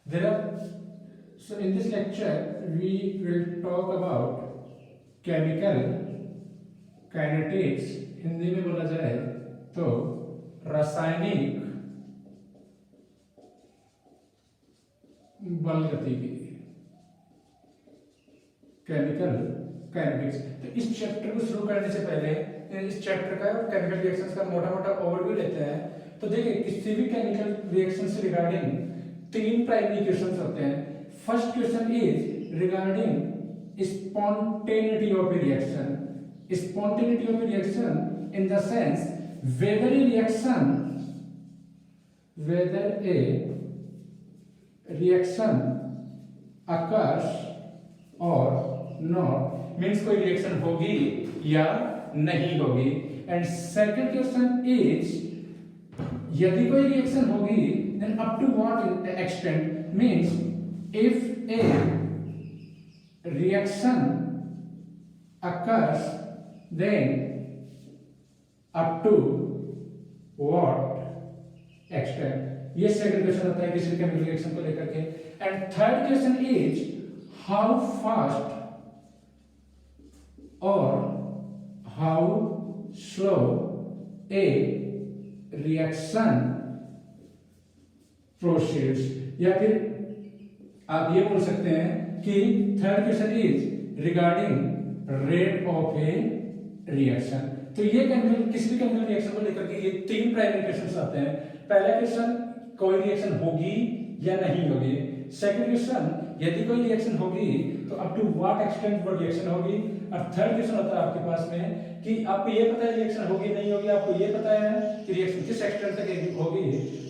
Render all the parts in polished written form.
There are, so in this lecture we will talk about chemical kinetics, Hindi में बोला जाए तो रासायनिक बल गतिकी, केमिकल काइनेटिक्स। तो इस चैप्टर को शुरू करने से पहले इस चैप्टर का केमिकल रिएक्शंस का मोटा मोटा ओवरव्यू लेते हैं। तो देखिए, किसी भी केमिकल रिएक्शन से रिगार्डिंग तीन प्राइमरी क्वेश्चंस होते हैं। First question is regarding spontaneity of a reaction. Spontaneity of a reaction in the sense whether a reaction occurs or not, means कोई रिएक्शन होगी या नहीं होगी। एंड सेकंड क्वेश्चन इज यदि कोई रिएक्शन होगी then up to what extent, means if a reaction occurs then up to what extent, ये second question होता है किसी केमिकल रिएक्शन को लेकर के। And third question is how fast और how slow a reaction proceeds, या फिर आप ये बोल सकते हैं कि third question is regarding rate of a reaction. तो ये केमिकल, किसी भी केमिकल रिएक्शन को लेकर के ये तीन प्राइमरी क्वेश्चंस आते हैं। पहला क्वेश्चन, कोई रिएक्शन होगी या नहीं होगी। सेकंड क्वेश्चन, यदि कोई रिएक्शन होगी तो अप टू व्हाट एक्सटेंट वो रिएक्शन होगी। और थर्ड क्वेश्चन होता है आपके पास में कि आपको ये पता है रिएक्शन होगी नहीं होगी, आपको ये पता है कि रिएक्शन किस एक्सटेंट तक होगी,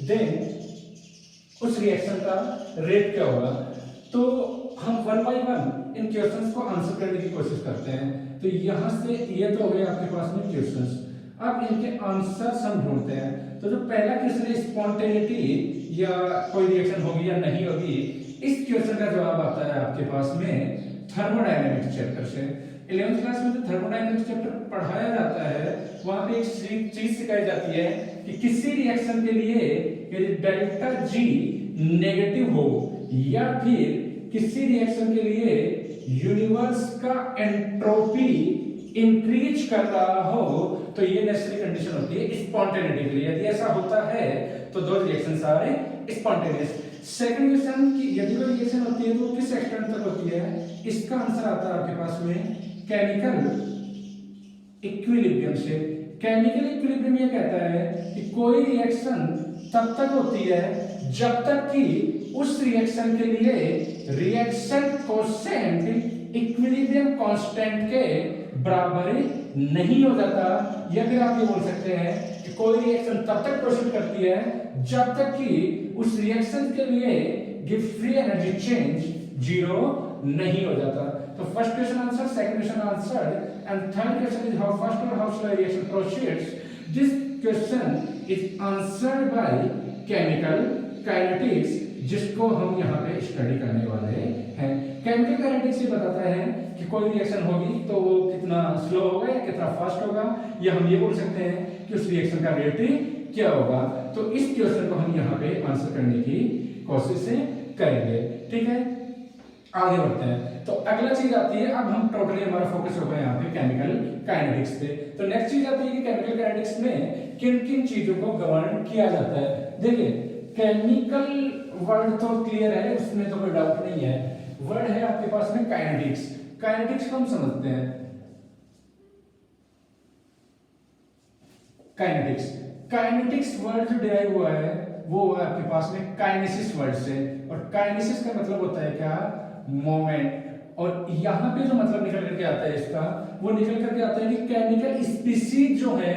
देन उस रिएक्शन का रेट क्या होगा। तो हम one by one in questions को आंसर करने की कोशिश करते हैं। तो यहां से ये तो हो गए आपके पास में क्वेश्चंस, अब इनके आंसर्स हम ढूंढते हैं। तो जो पहला क्वेश्चन है स्पॉन्टेनिटी या कोई रिएक्शन होगी या नहीं होगी, इस क्वेश्चन का जवाब आता है आपके पास में थर्मोडायनेमिक्स चैप्टर से। 11th क्लास में जो थर्मोडायनेमिक्स चैप्टर पढ़ाया जाता है वहां पे एक चीज सिखाई जाती है कि किसी रिएक्शन के लिए यदि डेल्टा जी नेगेटिव हो या फिर किसी रिएक्शन के लिए यूनिवर्स का एंट्रोपी इंक्रीज कर रहा हो तो ये नेसेसरी कंडीशन होती है स्पॉन्टेनिटी के लिए। यदि ऐसा होता है तो दो रिएक्शंस आ रहे स्पॉन्टेनियस। सेकंड क्वेश्चन कि यदि कोई रिएक्शन होती है तो किस एक्सटेंट तक होती है, इसका आंसर आता है आपके पास में केमिकल इक्विलिब्रियम से। केमिकल इक्विलिब्रियम ये कहता है कि कोई रिएक्शन तब तक होती है जब तक कि उस रिएक्शन के लिए रिएक्शन कोएफिशिएंट इक्विलिब्रियम कांस्टेंट के बराबर नहीं हो जाता। या फिर आप ये बोल सकते हैं कि कोई रिएक्शन तब तक प्रोसीड करती है जब तक कि उस रिएक्शन के लिए give free energy change zero नहीं हो जाता। तो first question answer, second question answer, and third question is how fast और how slow reaction proceeds. This question is answered by chemical kinetics, जिसको हम यहाँ पे स्टडी करने वाले हैं। केमिकल काइनेटिक्स ये बताता है कि कोई रिएक्शन होगी तो वो कितना स्लो होगा या कितना फास्ट होगा, या हम ये बोल सकते हैं कि उस रिएक्शन का रेट क्या होगा। तो इस क्वेश्चन को हम यहाँ पे आंसर करने की कोशिश करेंगे। ठीक है, आगे बढ़ते हैं। तो अगला चीज आती है, अब हम टोटली हमारा फोकस होगा यहाँ पे केमिकल काइनेटिक्स पे। तो नेक्स्ट चीज आती है कि केमिकल काइनेटिक्स में किन किन चीजों को गवर्न किया जाता है। देखिए, केमिकल वर्ड तो क्लियर है, उसमें तो कोई डाउट नहीं है। वर्ड है आपके पास में काइनेटिक्स। काइनेटिक्स को हम समझते हैं। काइनेटिक्स वर्ड जो डिराइव हुआ है वो है आपके पास में काइनेसिस वर्ड से, और काइनेसिस का मतलब होता है क्या, मोमेंट। और यहाँ पे जो मतलब निकल करके आता है इसका, वो निकल करके आता है कि केमिकल स्पीशीज जो है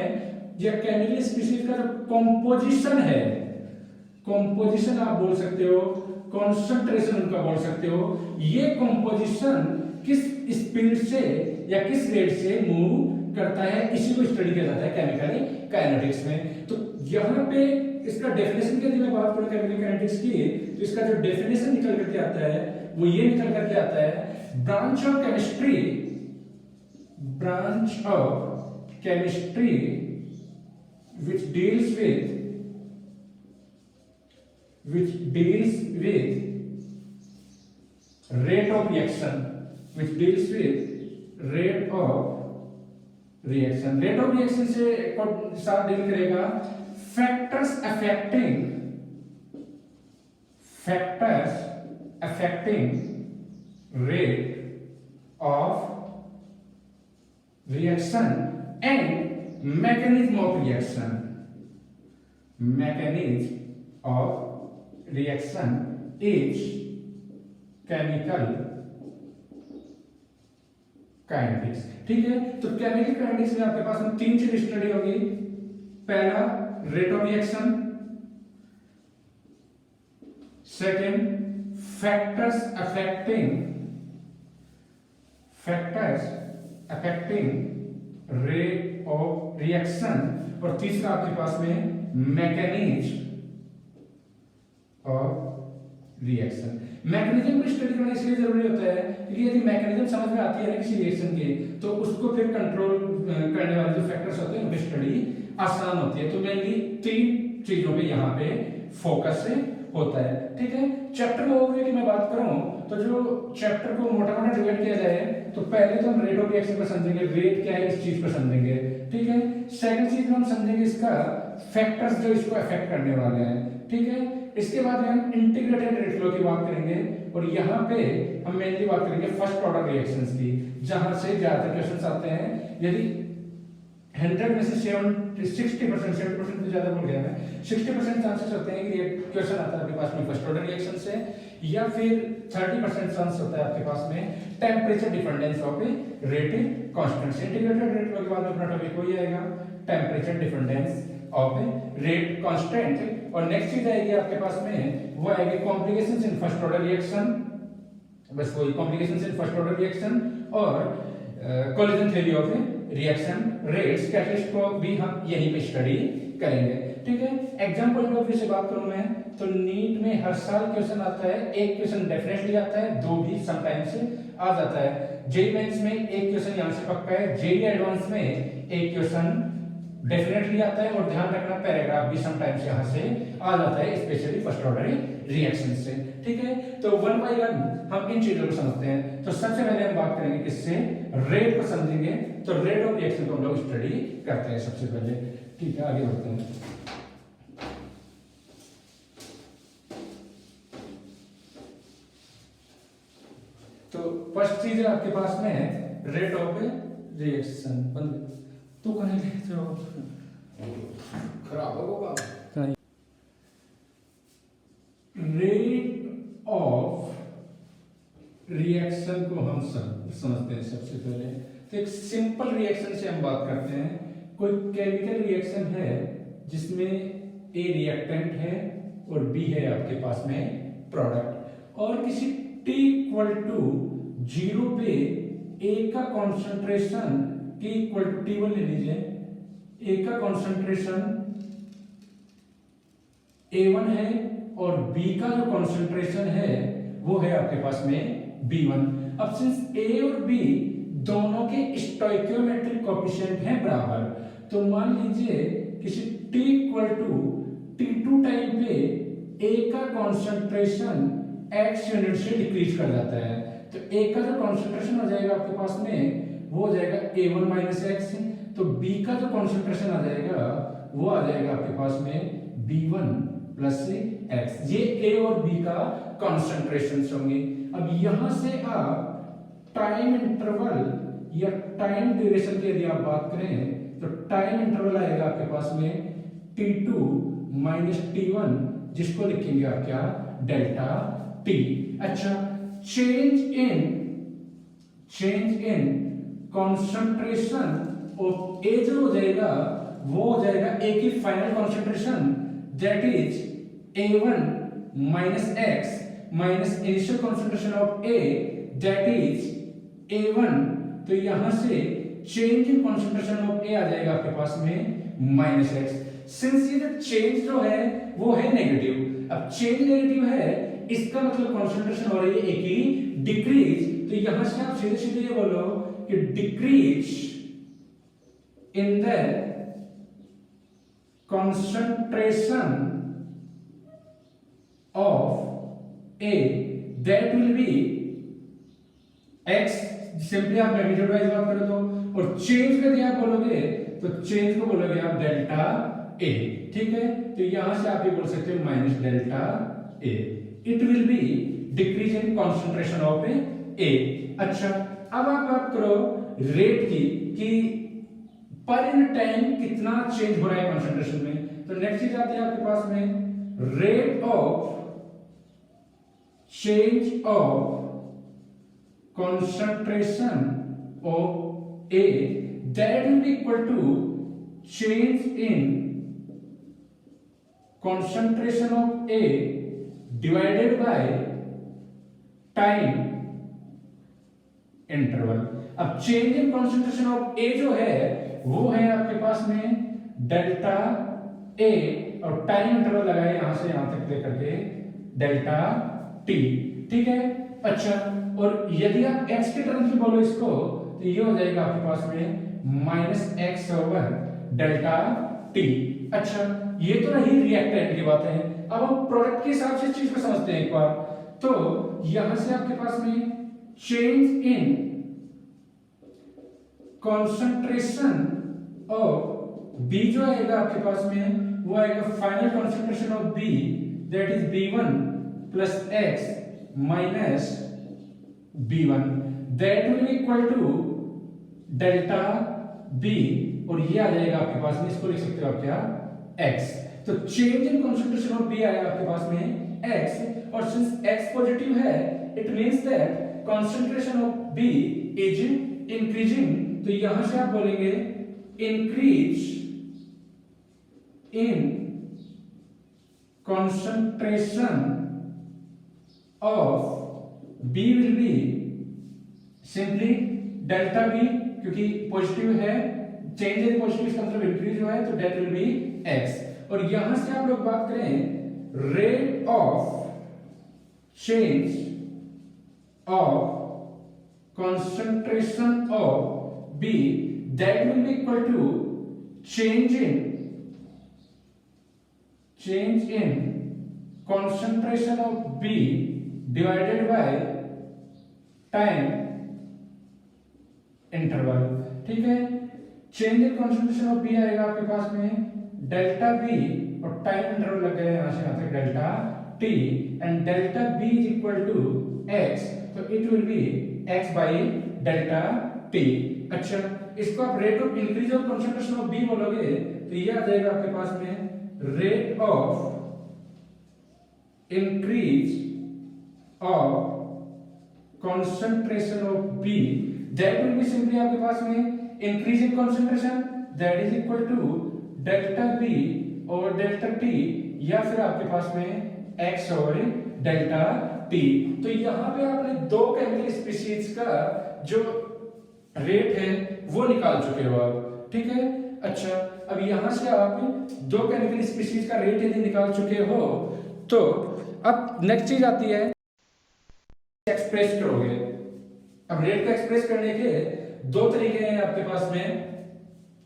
या केमिकल स्पीशीज का जो कॉम्पोजिशन है, कॉम्पोजिशन आप बोल सकते हो, कॉन्सेंट्रेशन उनका बोल सकते हो, ये कॉम्पोजिशन किस स्पीड से या किस रेट से मूव करता है, इसी को स्टडी किया जाता है केमिकल काइनेटिक्स में। तो यहाँ पे इसका डेफिनेशन की यदि मैं बात करूं केमिकल काइनेटिक्स की, तो इसका जो डेफिनेशन निकल करके आता है वो ये निकल करके आता है, branch of chemistry which deals with rate of reaction, which deals with rate of reaction. Rate of reaction से साथ डील करेगा factors affecting rate of reaction and mechanism of reaction. Mechanism of reaction is chemical kinetics. ठीक है, तो chemical kinetics में आपके पास में तीन चीज स्टडी होगी. पहला rate of reaction, second factors affecting rate of reaction, और तीसरा आपके पास में मैकेनिज्म ऑफ रिएक्शन. मैकेनिज्म को स्टडी करना इसलिए जरूरी होता है क्योंकि यदि मैकेनिज्म समझ में आती है ना किसी रिएक्शन की, तो उसको फिर कंट्रोल करने वाले जो फैक्टर्स होते हैं उनकी स्टडी आसान होती है. तो मेनली तीन चीजों पे यहाँ पे फोकस से होता है. ठीक है, चैप्टर ओवरव्यू की मैं बात करूं तो जो चैप्टर को मोटा मोटा डिवाइड किया जाए तो पहले तो हम रेट ऑफ रिएक्शन को समझेंगे, रेट क्या है इस चीज को समझेंगे. ठीक है, सेकंड चीज हम समझेंगे इसका फैक्टर्स जो इसको अफेक्ट करने वाले हैं. ठीक है, इसके बाद हम इंटीग्रेटेड रेट फ्लो की बात करेंगे, और यहाँ पे हम मेनली बात करेंगे फर्स्ट ऑर्डर रिएक्शंस की, जहां से ज्यादातर क्वेश्चंस आते हैं. यदि 100 में से 60% 70% तो ज्यादा बोल गया मैं, 60% चांसेस होते हैं कि ये क्वेश्चन आता है आपके पास में फर्स्ट ऑर्डर रिएक्शन से, या फिर 30% चांस होता है आपके पास में temperature dependence of a rate constant से. इंटीग्रेटेड रेट फ्लो के बाद में अपना टॉपिक वही आएगा, temperature dependence of a rate constant. और नेक्स्ट चीज आएगी आपके पास में, वो आएगी complications in first order reaction, बस वही complications in first order reaction, और collision theory of reaction rates, catalyst को भी हम यहीं पे स्टडी करेंगे. ठीक है, एग्जाम पॉइंट ऑफ व्यू से बात करूं मैं तो नीट में हर साल क्वेश्चन आता है. एक क्वेश्चन डेफिनेटली आता है, दो भी समटाइम्स आ जाता है. जेईई मेंस में एक क्वेश्चन यहां से पक्का है, जेईई एडवांस में एक क्वेश्चन डेफिनेटली आता है, और ध्यान रखना पैराग्राफ भी समटाइम्स यहां से आ जाता है, स्पेशली फर्स्ट ऑर्डर रिएक्शन से. ठीक है, तो वन बाय वन हम इन चीजों को समझते हैं. तो सबसे पहले हम बात करेंगे किससे, रेट को समझेंगे. तो रेट ऑफ रिएक्शन को हम लोग स्टडी करते हैं सबसे पहले. ठीक है, आगे बढ़ते हैं. तो फर्स्ट चीज है आपके पास में रेट ऑफ रिएक्शन. तू कहीं जो खराब होगा. रेट ऑफ रिएक्शन को हम समझते हैं सबसे पहले. तो एक सिंपल रिएक्शन से हम बात करते हैं. कोई केमिकल रिएक्शन है जिसमें ए रिएक्टेंट है और बी है आपके पास में प्रोडक्ट, और किसी T इक्वल टू 0 पे ए का concentration T equal to T1 ले लीजिए, ए का कॉन्सेंट्रेशन A1 है और B का जो कॉन्सेंट्रेशन है वो है आपके पास में B1. अब सिंस A और B दोनों के स्टोइकियोमेट्रिक कोएफिशिएंट हैं बराबर, तो मान लीजिए किसी T equal to T2 time पे A का कॉन्सेंट्रेशन X यूनिट से डिक्रीज कर जाता है, तो A का जो कॉन्सेंट्रेशन हो जाएगा आपके पास में वो हो जाएगा A1 माइनस एक्स. तो B का जो कॉन्सेंट्रेशन आ जाएगा वो आ जाएगा आपके पास में B1 प्लस एक्स. ये A और B का कॉन्सेंट्रेशन होंगे. अब यहां से आप टाइम इंटरवल या टाइम ड्यूरेशन की यदि आप बात करें तो टाइम इंटरवल आएगा आपके पास में T2 माइनस T1, जिसको लिखेंगे आप क्या, डेल्टा T. अच्छा, change in concentration of A जो हो जाएगा वो हो जाएगा ए की final concentration, that is A1 minus x minus initial concentration of A, that is A1. तो यहां से चेंज इन कॉन्सेंट्रेशन ऑफ ए आ जाएगा आपके पास में माइनस एक्स. सिंस ये जो चेंज जो है वो है नेगेटिव, अब चेंज नेगेटिव है इसका मतलब कॉन्सेंट्रेशन हो रही है ए की डिक्रीज. तो यहां से आप सीधे सीधे ये बोलो कि decrease in the concentration of A, that will be x simply आप मैग्नीट्यूड वाइज बात करो तो, और चेंज का दिया आप बोलोगे तो चेंज को बोलोगे आप डेल्टा ए, ठीक है। तो यहां से आप ये बोल सकते हो minus delta A, it will be decrease in concentration of A. अच्छा, अब आप बात करो रेट की कि पर इन टाइम कितना चेंज हो रहा है कॉन्सेंट्रेशन में। तो नेक्स्ट चीज आती है आपके पास में rate of change of concentration of A that will be equal to change in concentration of A divided by time interval। अब change in concentration of A जो है वो है आपके पास में डेल्टा A, और टाइम इंटरवल लगाए यहां से यहां तक लेकर के डेल्टा T, ठीक है। अच्छा, और यदि आप x के टर्म्स में बोलो इसको तो ये हो जाएगा आपके पास में minus X over delta T. अच्छा, ये तो रही रिएक्टेंट की बात है। अब हम प्रोडक्ट के हिसाब से इस चीज को समझते हैं एक बार। तो यहां से आपके पास में change in concentration of B जो आएगा आपके पास में वो आएगा final concentration of B that is b1 plus X minus b1 that will be equal to delta b, और ये आ जाएगा आपके पास में, इसको लिख सकते हो आप क्या x। तो change in concentration of b आया आपके पास में x, और सिंस x पॉजिटिव है it means that concentration of b is increasing. तो यहां से आप बोलेंगे increase in concentration of B will be simply delta B, क्योंकि पॉजिटिव है, चेंज इन पॉजिटिव इसका मतलब इंक्रीज हुआ है, तो डेट विल बी x। और यहां से आप लोग बात करें rate of change of concentration of B that will be equal to change in concentration of B divided by time interval, ठीक है। Change in concentration of B आएगा आपके पास में डेल्टा बी, और टाइम इंटरवल लग गया यहां से यहां तक delta T, and delta B is equal to X, तो it will be X by delta T. अच्छा, इसको आप rate of increase of concentration of B बोलोगे तो ये आ जाएगा आपके पास में rate of increase of concentration of B that will be simply आपके पास में increase in concentration that is equal to delta B और delta T, या फिर आपके पास में x और delta T। तो यहाँ पे आपने दो केमिकल स्पीशीज का जो रेट है वो निकाल चुके हो आप, ठीक है। अच्छा, अब यहां से आप दो केमिकल स्पीशीज का रेट यदि निकाल चुके हो तो अब नेक्स्ट चीज आती है एक्सप्रेस करोगे। अब रेट को एक्सप्रेस करने के दो तरीके हैं आपके पास में,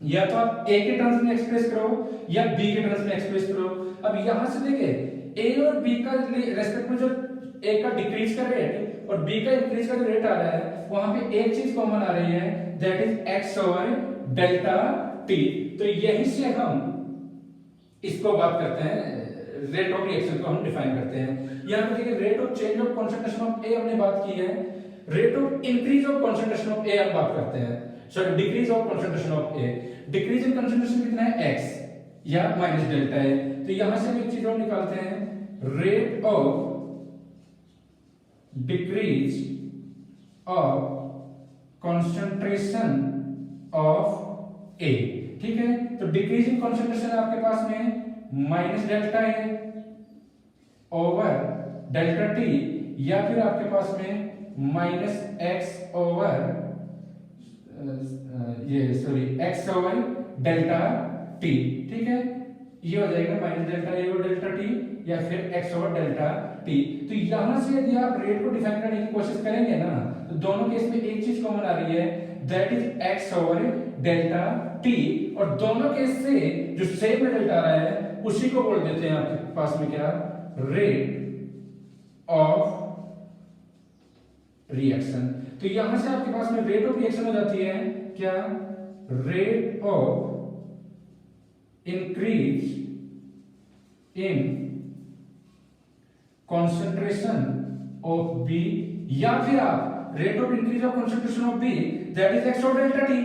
या तो आप ए के टर्म्स में एक्सप्रेस करो या बी के टर्म्स में एक्सप्रेस करो। अब यहां से देखिए ए और बी का रेस्पेक्ट में जो ए का डिक्रीज का रेट और बी का इंक्रीज का जो रेट आ रहा है वहां पे एक चीज कॉमन आ रही है that is x over delta T. तो यही से हम इसको बात करते हैं, रेट ऑफ रिएक्शन को हम डिफाइन करते हैं। यहां पे देखिए rate of change of concentration of A हमने बात की है, rate of increase of concentration of A हम बात करते हैं, sorry decrease of concentration of A. Decrease in concentration कितना है x या माइनस डेल्टा है। तो यहां से एक चीज और निकालते हैं rate of decrease of concentration of A, ठीक है। तो डिक्रीज इन कंसंट्रेशन आपके पास में माइनस डेल्टा है ओवर डेल्टा टी, या फिर आपके पास में minus X over X over delta T, ठीक है। ये हो जाएगा minus delta A over delta T या फिर एक्स ओवर डेल्टा टी। तो यहां से यदि आप रेट को डिफाइन करने की कोशिश करेंगे ना तो दोनों केस में एक चीज कॉमन आ रही है that is x over delta T, और दोनों केस से जो सेम रिजल्ट आ रहा है उसी को बोल देते हैं आपके पास में क्या रेट ऑफ रिएक्शन। तो यहां से आपके पास में रेट ऑफ रिएक्शन हो जाती है क्या, rate of increase in concentration of B, या फिर आप rate of increase of concentration of B that is X of delta T,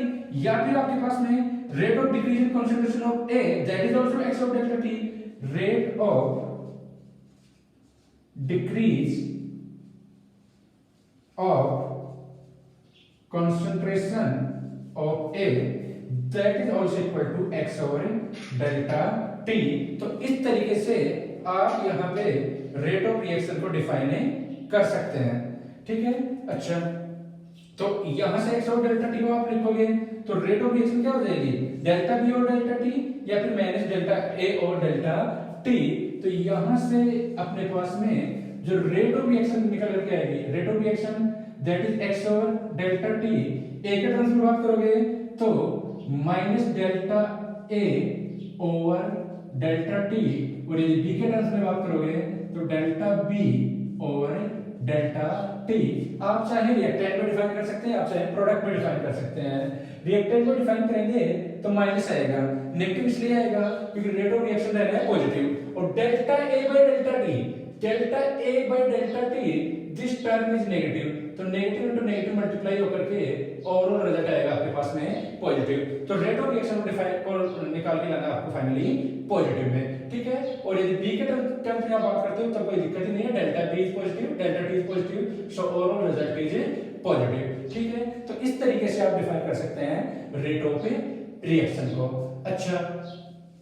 या फिर आपके पास में rate of decrease in concentration of A that is also X of delta T, rate of decrease of concentration of A that is also equal to x over delta t। तो इस तरीके से आप यहाँ पे रेट ऑफ रिएक्शन को define कर सकते हैं, ठीक है। अच्छा, तो यहां से x और डेल्टा t को आप लिखोगे तो रेट ऑफ रिएक्शन क्या हो जाएगी, डेल्टा b और डेल्टा t या फिर माइनस डेल्टा a और डेल्टा t। तो यहां से अपने पास में जो रेट ऑफ रिएक्शन निकल करके आएगी, rate of reaction that is x over delta t, a के टर्म्स में बात करोगे तो minus delta a over delta t, और यदि b के टर्म्स में बात करोगे तो delta b over delta t। आप चाहे रिएक्टेंट को डिफाइन कर सकते हैं, आप चाहे प्रोडक्ट को डिफाइन कर सकते हैं। रिएक्टेंट को डिफाइन करेंगे तो माइनस आएगा, नेगेटिव इसलिए आएगा क्योंकि रेट ऑफ रिएक्शन रहना है पॉजिटिव, और delta a bye delta t, delta a bye delta t this term is negative, तो नेगेटिव इनटू नेगेटिव मल्टीप्लाई होकर के ओवरऑल रिजल्ट आएगा आपके पास में पॉजिटिव। तो रेट ऑफ रिएक्शन को डिफाइन और निकाल के लाना आपको फाइनली पॉजिटिव में, ठीक है। और यदि b के टर्म में आप बात करते हो तब कोई दिक्कत ही नहीं है, delta b is positive, delta t is positive, so overall result is positive, ठीक है। तो इस तरीके से आप डिफाइन कर सकते हैं रेट ऑफ रिएक्शन को। अच्छा,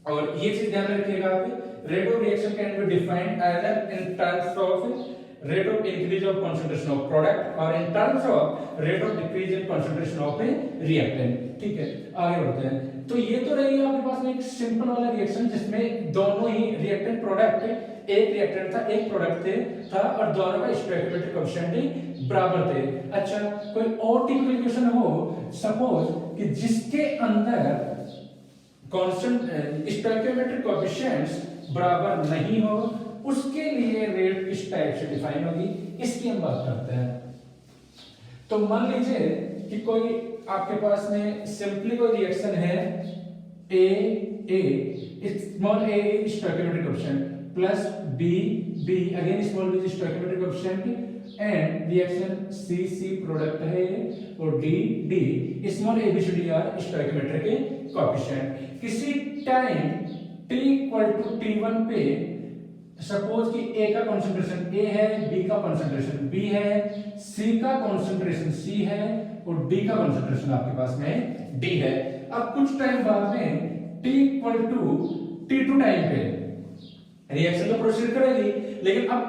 और ये चीज ध्यान रखिएगा आप, rate of reaction can be defined either in terms of rate of increase of concentration of product or in terms of rate of decrease in concentration of a reactant, ठीक है। आगे बढ़ते हैं, तो ये तो रही आपके पास में एक सिंपल वाला रिएक्शन जिसमें दोनों ही रिएक्टेंट प्रोडक्ट, एक रिएक्टेंट था एक प्रोडक्ट था और दोनों का स्टोइकियोमेट्रिक कोएफिशिएंट बराबर थे। अच्छा, कोई और टिपिकल इक्वेशन हो, सपोज कि जिसके अंदर कांस्टेंट स्टोइकियोमेट्रिक कोएफिशिएंट्स बराबर नहीं हो, उसके लिए रेट किस टाइप से डिफाइन होगी, इसकी हम बात करते हैं। तो मान लीजिए कि कोई आपके पास में सिंपली कोई रिएक्शन है small a stoichiometric coefficient plus b again small b stoichiometric coefficient and reaction c product है और d small a b c d are stoichiometric coefficient. किसी time t equal to t1 पे suppose कि A का concentration A है, B का concentration B है, C का कंसंट्रेशन C है और D का कंसंट्रेशन आपके पास में D है। अब कुछ टाइम बाद में T equal to T2 time पे रिएक्शन तो प्रोसीड करेगी, लेकिन अब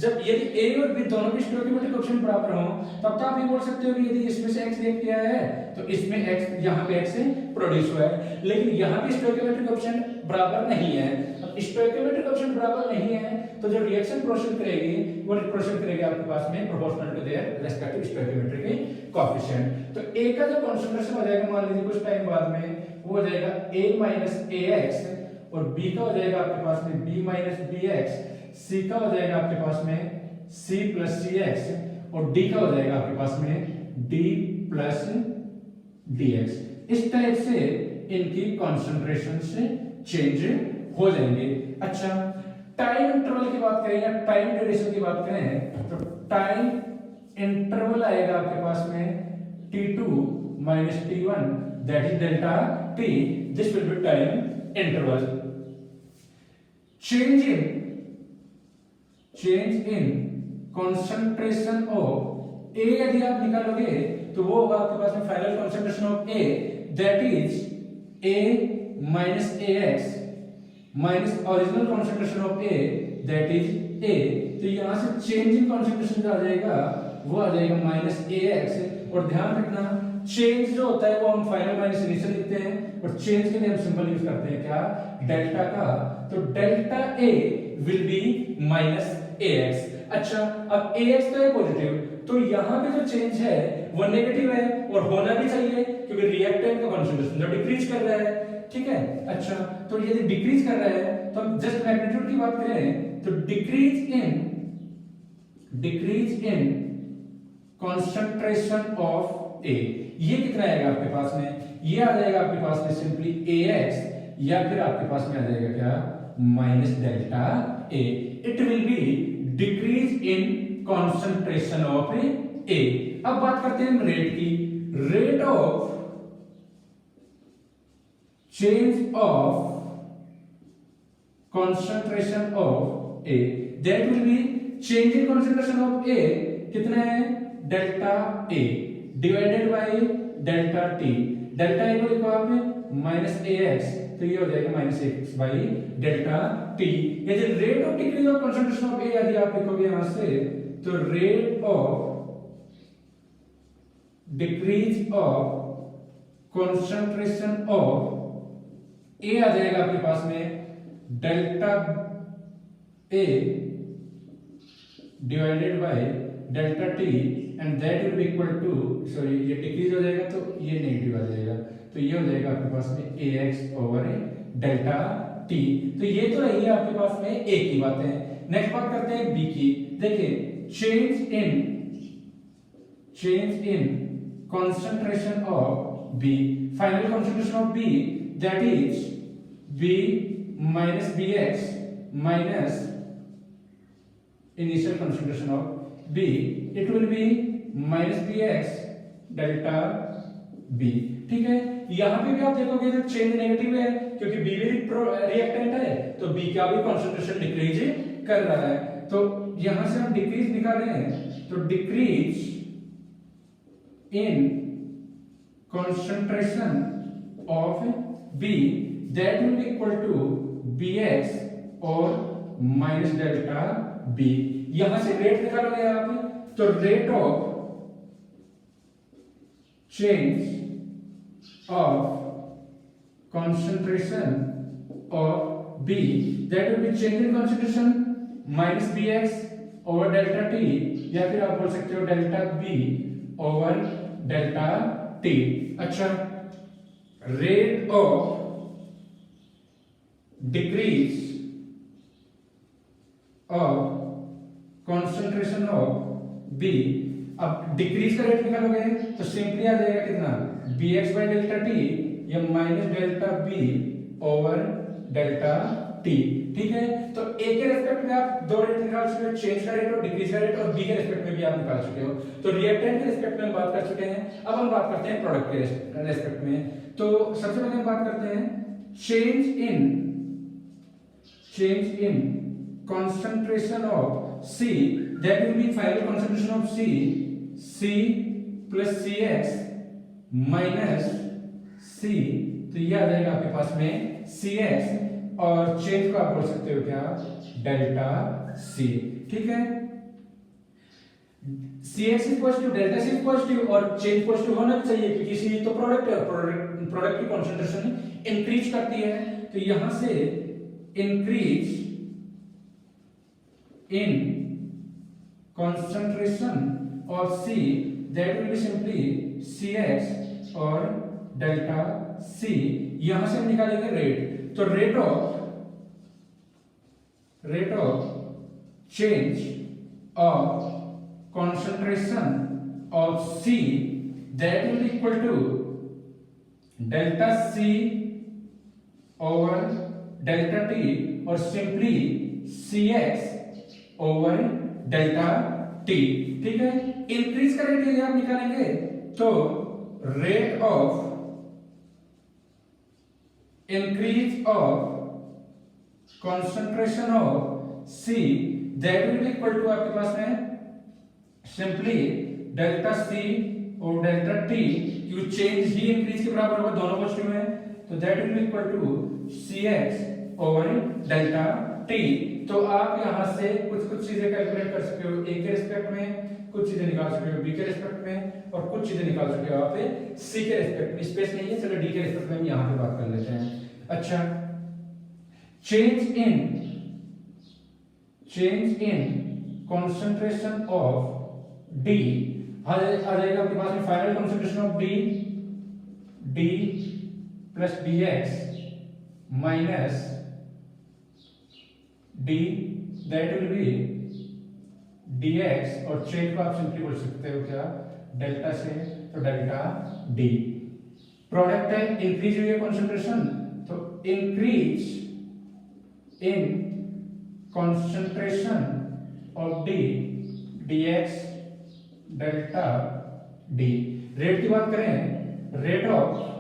जब यदि A और B दोनों के स्टोइकियोमेट्रिक कोएफिशिएंट बराबर हो तब तो आप ये बोल सकते हो कि यदि इसमें से x रिएक्ट किया है तो इसमें x यहाँ पे x से प्रोड्यूस हुआ है, लेकिन यहाँ पे स्टोइकियोमेट्रिक कोएफिशिएंट बराबर नहीं है। अब स्टोइकियोमेट्रिक कोएफिशिएंट बराबर नहीं है तो जो रिएक्शन प्रोसीड करेगी वो प्रोसीड करेगी आपके पास में proportional to their respective stoichiometric coefficient. तो A का जो कंसंट्रेशन हो जाएगा मान लीजिए कुछ टाइम बाद में वो हो जाएगा A माइनस AX और B का हो जाएगा आपके पास में B माइनस BX, C का हो जाएगा आपके पास में C प्लस CX और D का हो जाएगा आपके पास में D प्लस DX। इस टाइप से इनकी कॉन्सेंट्रेशन से चेंज हो जाएंगे। अच्छा, टाइम इंटरवल की बात करें या टाइम ड्यूरेशन की बात करें तो टाइम इंटरवल आएगा आपके पास में T2 minus T1 that is delta T, this will be time interval. Change in concentration of A यदि आप निकालोगे तो वो होगा आपके पास में final concentration of A that is A minus AX minus original concentration of A that is A। तो यहां से चेंज इन कंसंट्रेशन जो आ जाएगा वो आ जाएगा माइनस AX। और ध्यान रखना चेंज जो होता है वो हम फाइनल माइनस इनिशियल लिखते हैं और चेंज के लिए हम सिंबल यूज करते हैं क्या, डेल्टा का। तो delta A will be minus AX। अच्छा, अब AX तो है पॉजिटिव तो यहाँ पे जो चेंज है वो नेगेटिव है और होना भी चाहिए क्योंकि रिएक्टेंट का कंसंट्रेशन जो डिक्रीज कर रहा है, ठीक है। अच्छा, तो यदि डिक्रीज कर रहा है तो हम जस्ट मैग्नीट्यूड की बात करें तो डिक्रीज इन कॉन्सेंट्रेशन ऑफ ए, ये कितना आएगा आपके पास में, ये आ जाएगा आपके पास में सिंपली AX, या फिर आपके पास में आ जाएगा क्या, minus delta A. It will be decrease in concentration of A. अब बात करते हैं रेट की, rate of change of concentration of A, that will be change in concentration of A कितना है, delta A divided by delta T। Delta A को लिखो आप माइनस AX, तो ये हो जाएगा minus AX by delta T। यदि rate of decrease of concentration of A यदि आप लिखोगे यहां से, तो rate of decrease of concentration of A आ जाएगा आपके पास में delta A divided by delta T, and that will be equal to, sorry ये डिक्रीज हो जाएगा तो ये नेगेटिव आ जाएगा, तो ये हो जाएगा आपके पास में AX ओवर डेल्टा T। तो ये तो रही है आपके पास में A की बातें। नेक्स्ट बात करते हैं B की। देखिए change in concentration of B, final concentration of B, that is B minus Bx minus initial concentration of B, it will be minus Bx delta B। ठीक है, यहां पे भी आप देखोगे तो चेंज नेगेटिव है, क्योंकि B भी रिएक्टेंट है, तो B का भी कंसंट्रेशन डिक्रीज कर रहा है। तो यहां से हम डिक्रीज निकाल रहे हैं, तो decrease in concentration of B, that will be equal to Bx और माइनस डेल्टा B। यहां से रेट निकालोगे आप, तो rate of change of concentration of B, that will be change in concentration minus Bx over delta T, या फिर आप बोल सकते हो delta B over delta T। अच्छा, rate of decrease of concentration of B, अब डिक्रीज का rate निकालोगे तो सिंपली आ जाएगा कितना, Bx बाय डेल्टा T या minus delta B over delta T। ठीक है, तो A के रेस्पेक्ट में आप दो रेट निकाल चुके हो, चेंज का रेट और डिक्रीज का रेट, और B के रेस्पेक्ट में भी आप निकाल चुके हो। तो रिएक्टेंट के रेस्पेक्ट में हम बात कर चुके हैं, अब हम बात करते हैं प्रोडक्ट के रेस्पेक्ट में। तो सबसे पहले हम बात करते हैं change in concentration of C, that will be final concentration of C plus Cx minus C, तो ये आ जाएगा आपके पास में Cx, और चेंज को आप बोल सकते हो क्या, डेल्टा C। ठीक है, Cx is positive, delta C is positive, और चेंज पॉजिटिव होना भी चाहिए, क्योंकि C तो प्रोडक्ट है, प्रोडक्ट की कंसंट्रेशन इंक्रीज करती है। तो यहां से increase in concentration of C, that will be simply Cx और डेल्टा C। यहां से हम निकालेंगे रेट, तो rate of change of concentration of C, that will be equal to delta C over delta T, और simply Cx over delta T। ठीक है, increase का रेट यदि आप निकालेंगे तो rate of increase of concentration of C, that will be equal to आपके पास में सिंपली डेल्टा C और डेल्टा T, क्योंकि चेंज ही इंक्रीज के बराबर होगा, दोनों पॉजिटिव है, तो that will be equal to Cx over delta T। तो आप यहां से कुछ चीजें कैलकुलेट कर सकते हो, A के रिस्पेक्ट में कुछ चीजें निकाल सकते हो, B के रिस्पेक्ट में, और कुछ चीजें निकाल सकते हो आप C के रिस्पेक्ट में। स्पेस नहीं है, चलो D के रिस्पेक्ट में हम यहां पे बात कर लेते हैं। अच्छा, change in concentration of D आ जाएगा आपके पास में final concentration of D plus Bx minus D, that will be dx और चेंज को आप सिंपली बोल सकते हो क्या, डेल्टा से, तो डेल्टा डी। प्रोडक्ट है, इंक्रीज हुई है कॉन्सेंट्रेशन, तो increase in concentration of D dx delta D. Rate की बात करें, rate of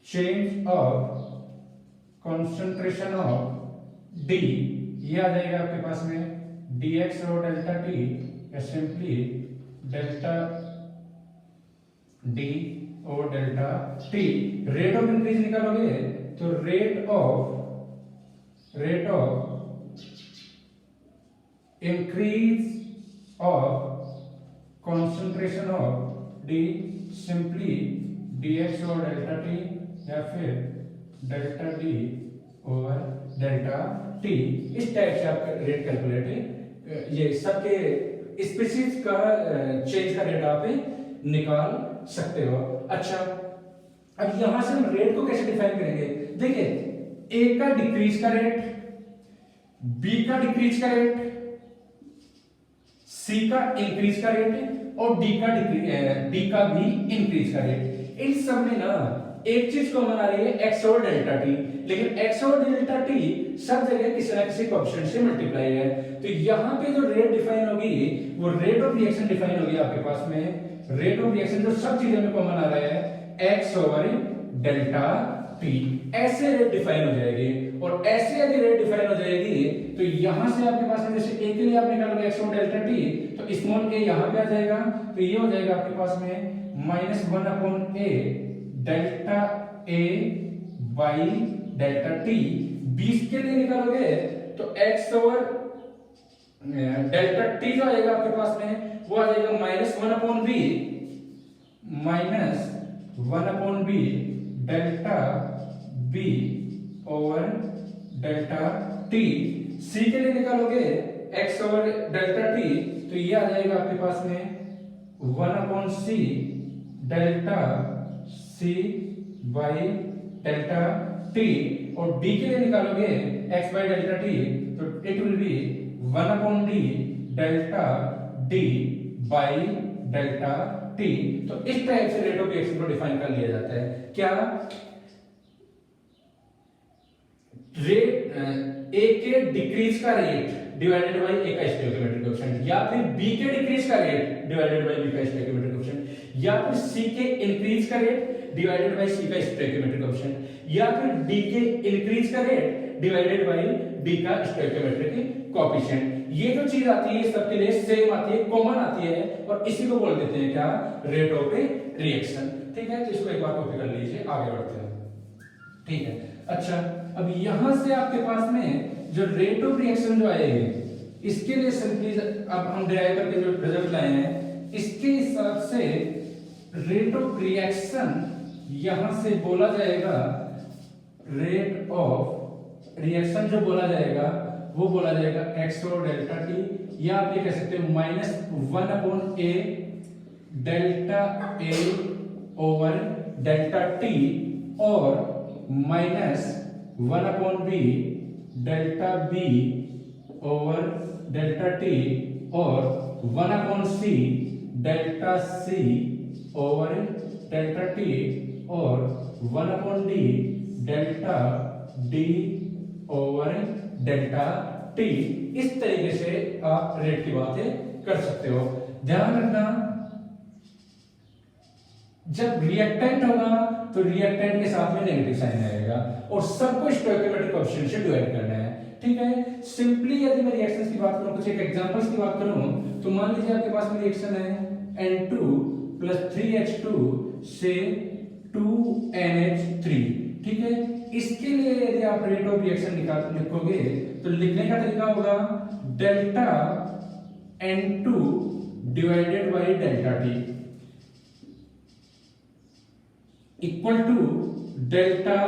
change of concentration of D, ये आ जाएगा आपके पास में dx और डेल्टा टी, या सिंपली डेल्टा डी और delta T. Rate of increase निकालोगे तो rate of increase of concentration of D simply dx और डेल्टा टी, या फिर डेल्टा डी और डेल्टा टी। इस टाइप से आप रेट कैलकुलेट, ये सबके स्पीशीज का चेंज का रेट आप निकाल सकते हो। अच्छा, अब यहां से हम रेट को कैसे डिफाइन करेंगे? देखिए, ए का डिक्रीज का रेट, बी का डिक्रीज का रेट, सी का इंक्रीज का रेट और डी का भी इंक्रीज का रेट। इन सब में ना एक चीज कॉमन आ रही है, एक्स और डेल्टा टी, लेकिन एक्स और डेल्टा टी सब जगह किसी ना किसी कोएफिशिएंट से मल्टीप्लाई है। तो यहाँ पे जो रेट डिफाइन होगी वो रेट ऑफ रिएक्शन डिफाइन होगी आपके पास में। रेट ऑफ रिएक्शन जो सब चीजों में कॉमन आ रहा है, एक्स ओवर डेल्टा टी, ऐसे रेट डिफाइन हो जाएगी। और ऐसे यदि रेट डिफाइन हो जाएगी तो यहां से आपके पास में जैसे ए के लिए आप निकालोगे एक्स और डेल्टा टी, तो स्मॉल ए यहां पे आ जाएगा, तो ये हो जाएगा आपके पास में -1 upon A delta A by delta T. 20 के लिए निकालोगे तो एक्स ओवर डेल्टा टी जो आएगा आपके पास में वो आ जाएगा -1 upon B, -1 upon B delta B over delta T. C के लिए निकालोगे एक्स ओवर डेल्टा टी, तो ये आ जाएगा आपके पास में 1 upon C delta C by delta T. और डी के लिए निकालोगे एक्स बाई डेल्टा टी, तो it will be 1 upon D delta D by delta T. तो इस टाइप से रेट ऑफ रिएक्शन को डिफाइन कर लिया जाता है। क्या रेट ए के डिक्रीज का रेट डिवाइडेड बाय ए का स्टोइकियोमेट्रिक कोएफिशिएंट, या फिर बी के डिक्रीज का रेट डिवाइडेड बाय बी का स्टोइकियोमेट्रिक कोएफिशिएंट, या फिर सी के इंक्रीज का रेट डिवाइडेड बाय सी का स्टोइकियोमेट्रिक कोएफिशिएंट, या फिर डी के इंक्रीज का रेट डिवाइडेड बाय डी का स्टोइकियोमेट्रिक कोएफिशिएंट। ये जो चीज आती है सबके लिए सेम आती है, कॉमन आती है, और इसी को बोल देते हैं क्या, रेट ऑफ रिएक्शन। ठीक है, तो इसको एक बार कॉपी कर लीजिए, आगे बढ़ते हैं। ठीक है, अच्छा, अब यहां से आपके पास में जो रेट ऑफ रिएक्शन जो आएगी, इसके लिए सिंपली अब हम डिराइव करके जो रिजल्ट लाए हैं इसके हिसाब से रेट ऑफ रिएक्शन यहां से बोला जाएगा, रेट ऑफ रिएक्शन जो बोला जाएगा वो बोला जाएगा एक्स और डेल्टा टी, या आप ये कह सकते हो -1 upon A delta A over delta T, और -1 upon B delta B over delta T, और 1 upon C delta C over delta T, और 1 upon D delta D over delta T. इस तरीके से आप रेट की बातें कर सकते हो। ध्यान रखना, जब रिएक्टेंट होगा तो रिएक्टेंट के साथ में नेगेटिव साइन आएगा, और सबको स्टोइकियोमेट्रिक कोएफिशिएंट से डिवाइड करना है। ठीक है, सिंपली यदि मैं रिएक्शंस की बात करूं, कुछ एक एग्जांपल्स की बात करूं, तो मान लीजिए आपके पास में रिएक्शन है N2 + 3H2 से 2NH3। ठीक है, इसके लिए यदि आप रेट ऑफ रिएक्शन लिखोगे तो लिखने का तरीका होगा delta N2 divided by delta T equal to delta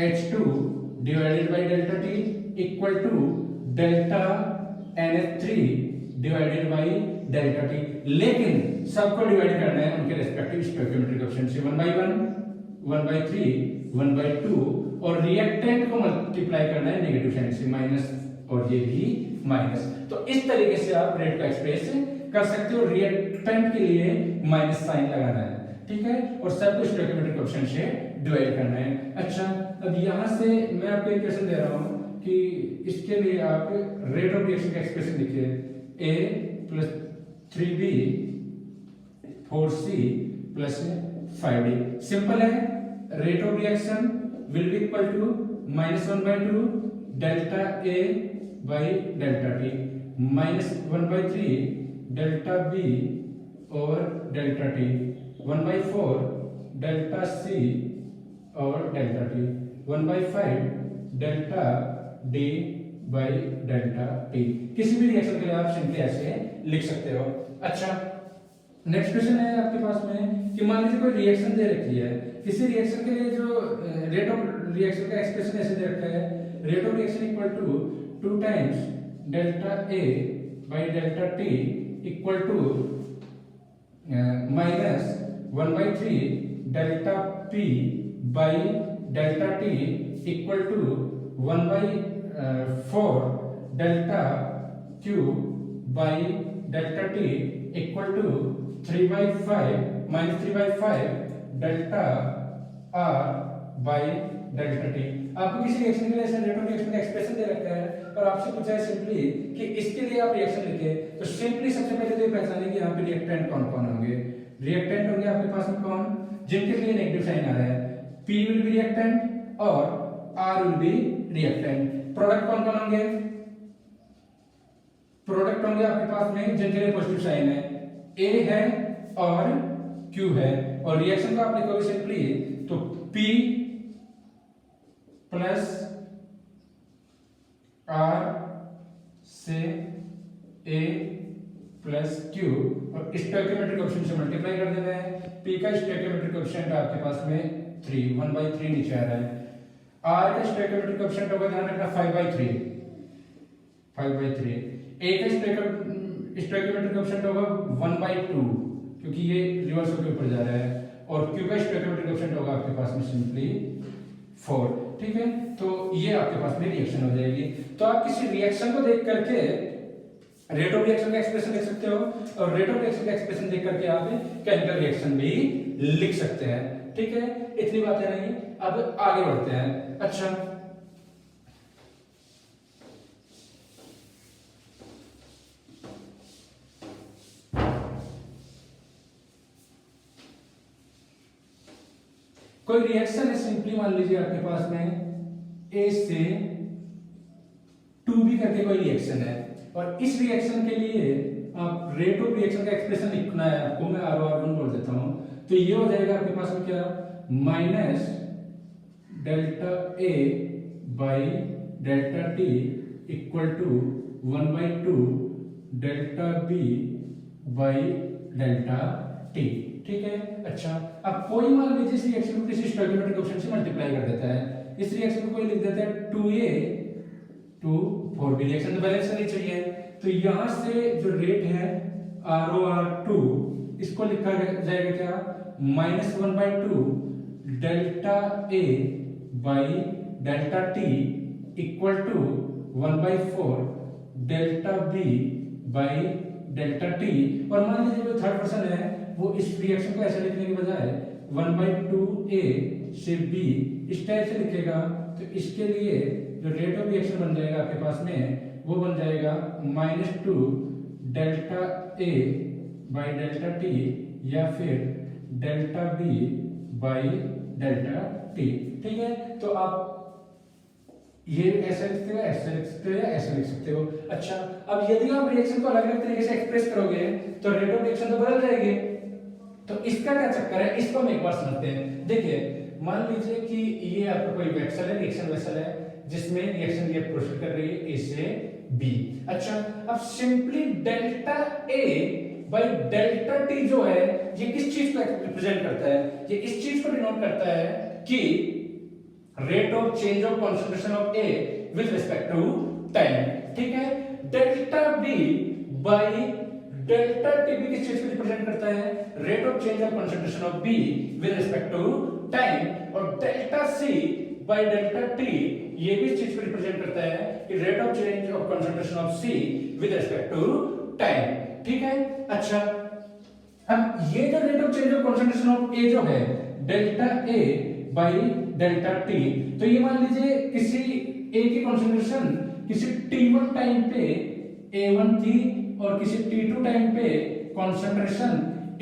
H2 divided by delta T equal to delta NH3 divided by delta T। लेकिन सबको डिवाइड करना है उनके रेस्पेक्टिव स्टोइकियोमेट्रिक कोएफिशिएंट से, 1/1, 1/3, 1/2, और रिएक्टेंट को मल्टीप्लाई करना है नेगेटिव साइन से, और ये भी माइनस। तो इस तरीके से आप रेट को एक्सप्रेस कर सकते हो। रिएक्टेंट के लिए माइनस साइन लगाना है, ठीक है, और सब कुछ स्टोइकियोमेट्रिक कोएफिशिएंट से डिवाइड करना है। अच्छा, अब यहां से मैं आपको एक क्वेश्चन दे रहा हूं कि इसके लिए आप रेट ऑफ रिएक्शन का एक्सप्रेशन लिखिए, a plus 3b 4c plus 5d। Simple है, rate of reaction will be equal to -1/2 delta a by delta t -1/3 delta b और डेल्टा t 1/4 डेल्टा c और delta t 1/5 delta d by delta t। किसी भी reaction के लिए आप simply ऐसे लिख सकते हो। अच्छा, नेक्स्ट क्वेश्चन है आपके पास में कि मान लीजिए कोई रिएक्शन दे रखी है, किसी रिएक्शन के लिए जो रेट ऑफ रिएक्शन का एक्सप्रेशन ऐसे दे रखा है, rate of reaction equal to 2 times delta a by delta t equal to -1/3 delta p by delta t equal to 1/4 delta q by delta t equal to 3/5 delta r by delta t। आपको किसी reaction के लिए ऐसे rate of reaction का expression दे रखा है और आपसे पूछा है सिंपली कि इसके लिए आप रिएक्शन लिखे, तो सिंपली सबसे पहले तो ये पहचानें कि यहाँ पे रिएक्टेंट कौन कौन होंगे। रिएक्टेंट होंगे आपके पास में कौन, जिनके लिए नेगेटिव साइन आ रहा है, P विल बी रिएक्टेंट और R will be reactant. Product कौन कौन होंगे, प्रोडक्ट होंगे आपके पास में जिनके लिए पॉजिटिव साइन है, A है और Q है, और रिएक्शन को आप लिखोगे सिंपली तो P प्लस R से A प्लस Q और स्टोइकियोमेट्रिक कोएफिशिएंट से मल्टीप्लाई कर देना है। P का स्टोइकियोमेट्रिक कोएफिशिएंट आपके पास में 3 1/3 नीचे आ रहा है। R का स्टोइकियोमेट्रिक कोएफिशिएंट होगा, ध्यान रखना, 5/3 A का स्टोइकियोमेट्रिक कोएफिशिएंट होगा 1/2 क्योंकि ये रिवर्स होकर ऊपर जा रहा है, और Q का स्टोइकियोमेट्रिक कोएफिशिएंट होगा आपके पास में सिंपली 4, ठीक है। तो ये आपके पास में रिएक्शन हो जाएगी। तो आप किसी रिएक्शन को देख करके रेट ऑफ रिएक्शन का एक्सप्रेशन लिख सकते हो, और रेट ऑफ रिएक्शन का एक्सप्रेशन देख करके आप केमिकल रिएक्शन भी लिख सकते हैं, ठीक है। इतनी बातें नहीं, अब आगे बढ़ते हैं। अच्छा, कोई रिएक्शन है, सिंपली मान लीजिए आपके पास में A से 2B करके कोई रिएक्शन है, और इस रिएक्शन के लिए आप रेट ऑफ रिएक्शन का एक्सप्रेशन लिखना है आपको। मैं R1 बोल देता हूं, तो ये हो जाएगा आपके पास में क्या, minus delta A by delta T equal to 1/2 delta B by delta T, ठीक है। अच्छा, अब कोई मान लीजिए इस रिएक्शन को किसी स्टोइकियोमेट्रिक कोएफिशिएंट से मल्टीप्लाई कर देता है। इस रिएक्शन को कोई लिख देता है 2A टू 4B, रिएक्शन तो बैलेंस करनी चाहिए। तो यहां से जो रेट है ROR2, इसको लिखा जाएगा क्या, -1/2 delta A by delta T equal to 1/4 delta B by delta T। और मान लीजिए जो थर्ड पर्सन है वो इस रिएक्शन को ऐसे लिखने के बजाय 1/2A से B इस टाइप से लिखेगा, तो इसके लिए जो रेट ऑफ रिएक्शन बन जाएगा आपके पास में वो बन जाएगा -2 delta A by delta T या फिर delta B by delta T, ठीक है। तो आप ये ऐसे लिखते हो, ऐसे लिख सकते हो या ऐसे लिख सकते हो। अच्छा, अब यदि आप रिएक्शन को अलग अलग तरीके से एक्सप्रेस करोगे तो रेट ऑफ रिएक्शन तो बदल जाएगी। तो इसका क्या चक्कर है, इसको हम एक बार समझते हैं। देखिए, मान लीजिए कि ये आपका कोई वेसल है, रिएक्शन वेसल है, जिसमें रिएक्शन ये प्रोसीड कर रही है A से B। अच्छा, अब simply delta A by delta T जो है ये किस चीज को रिप्रेजेंट करता है, ये इस चीज को डिनोट करता है कि rate of change of concentration of A with respect to time, ठीक है। Delta B by delta T भी किस चीज को रिप्रेजेंट करता है, rate of change of concentration of B with respect to time, और delta C by delta T ये भी इस चीज को रिप्रेजेंट करता है कि rate of change of concentration of C with respect to time. ठीक है, अच्छा अब ये जो rate of change of concentration of A जो है delta A by delta T, तो ये मान लीजिए किसी ए की कंसंट्रेशन किसी T1 टाइम पे A1 थी और किसी T2 टाइम पे कंसंट्रेशन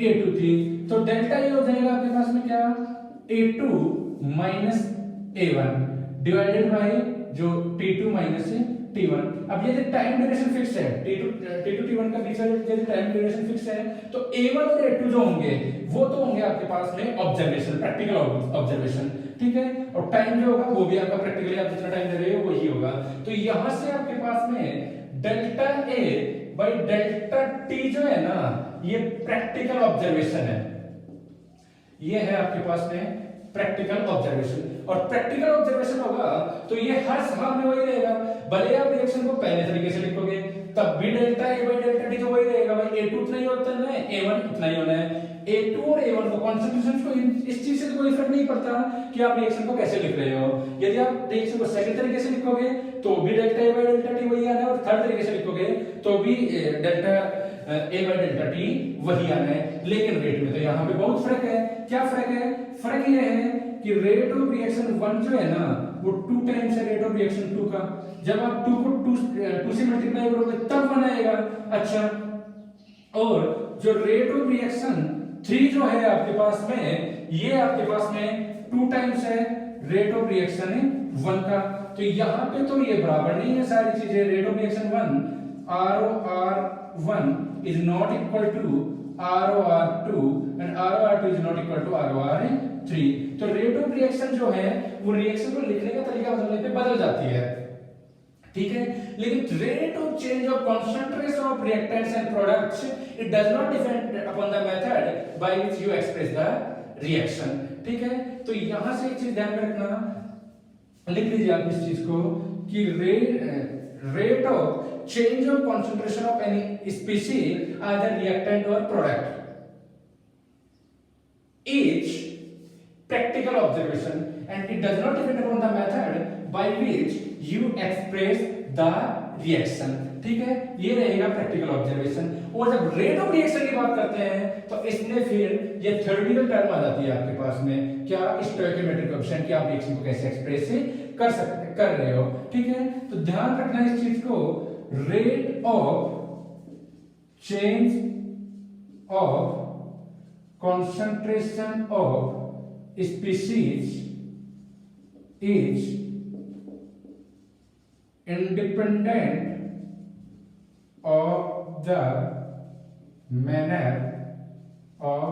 A2 थी, तो डेल्टा ए हो जाएगा आपके पास में क्या A2 minus A1 divided by जो T2 माइनस T1। अब ये टाइम ड्यूरेशन फिक्स है, T2 T1 का बीच में यदि टाइम ड्यूरेशन फिक्स है तो A1 और A2 जो होंगे वो तो होंगे आपके पास में ऑब्जर्वेशन, प्रैक्टिकल ऑब्जर्वेशन। ठीक है, और टाइम जो होगा वो भी आपका प्रैक्टिकली आप जितना टाइम दे रहे हो वही होगा। तो यहां से आपके पास में delta A by delta T जो है ना ये प्रैक्टिकल ऑब्जर्वेशन है, ये है आपके पास में प्रैक्टिकल ऑब्जर्वेशन। और प्रैक्टिकल ऑब्जर्वेशन होगा तो ये हर सवाल में वही रहेगा, भले आप रिएक्शन को पहले तरीके से लिखोगे तब भी delta A by delta T तो वही रहेगा भाई, A2 उतना ही होता है, A1 उतना ही होना है। A2 और A1 को कॉन्सेंट्रेशन को इस चीज से तो कोई फर्क नहीं पड़ता कि आप रिएक्शन को कैसे लिख रहे हो। यदि आप रिएक्शन को सेकंड तरीके से लिखोगे तो भी delta A by delta T वही आना है, और थर्ड तरीके से लिखोगे तो भी delta A by delta T वही आना है। लेकिन रेट में तो यहाँ पे बहुत फर्क है। क्या फर्क है? फर्क ये है कि रेट ऑफ रिएक्शन 1 जो है ना वो 2 टाइम्स है रेट ऑफ रिएक्शन 2 का। जब आप 2 को 2 से मल्टीप्लाई करोगे तब 1 आएगा। अच्छा, और जो रेट ऑफ रिएक्शन 3 जो है आपके पास में ये आपके पास में 2 टाइम्स है रेट ऑफ रिएक्शन 1 का। तो यहाँ पे तो ये बराबर नहीं है सारी चीजें। Rate of reaction 1 ROR1 is not equal to ROR2 and ROR2 is not equal to ROR3। तो रेट ऑफ रिएक्शन जो है वो रिएक्शन को लिखने का तरीका बदलने पे बदल जाती है, ठीक है। लेकिन rate of change of concentration of reactants and products it does not depend upon the method by which you express the reaction, ठीक है। तो यहां से एक चीज ध्यान में रखना, लिख लीजिए आप इस चीज को कि rate of change of concentration of any species either reactant or product is practical observation and it does not depend upon the method by which you express the reaction, ठीक है। ये रहेगा प्रैक्टिकल ऑब्जर्वेशन। और जब rate of reaction की बात करते हैं तो इसमें फिर ये थ्योरेटिकल टर्म आ जाती है आपके पास में, क्या स्टोइकियोमेट्रिक कोएफिशिएंट, कि आप रिएक्शन को कैसे एक्सप्रेस कर रहे हो, ठीक है। तो ध्यान रखना इस चीज को, rate of change of concentration of species is independent of the manner of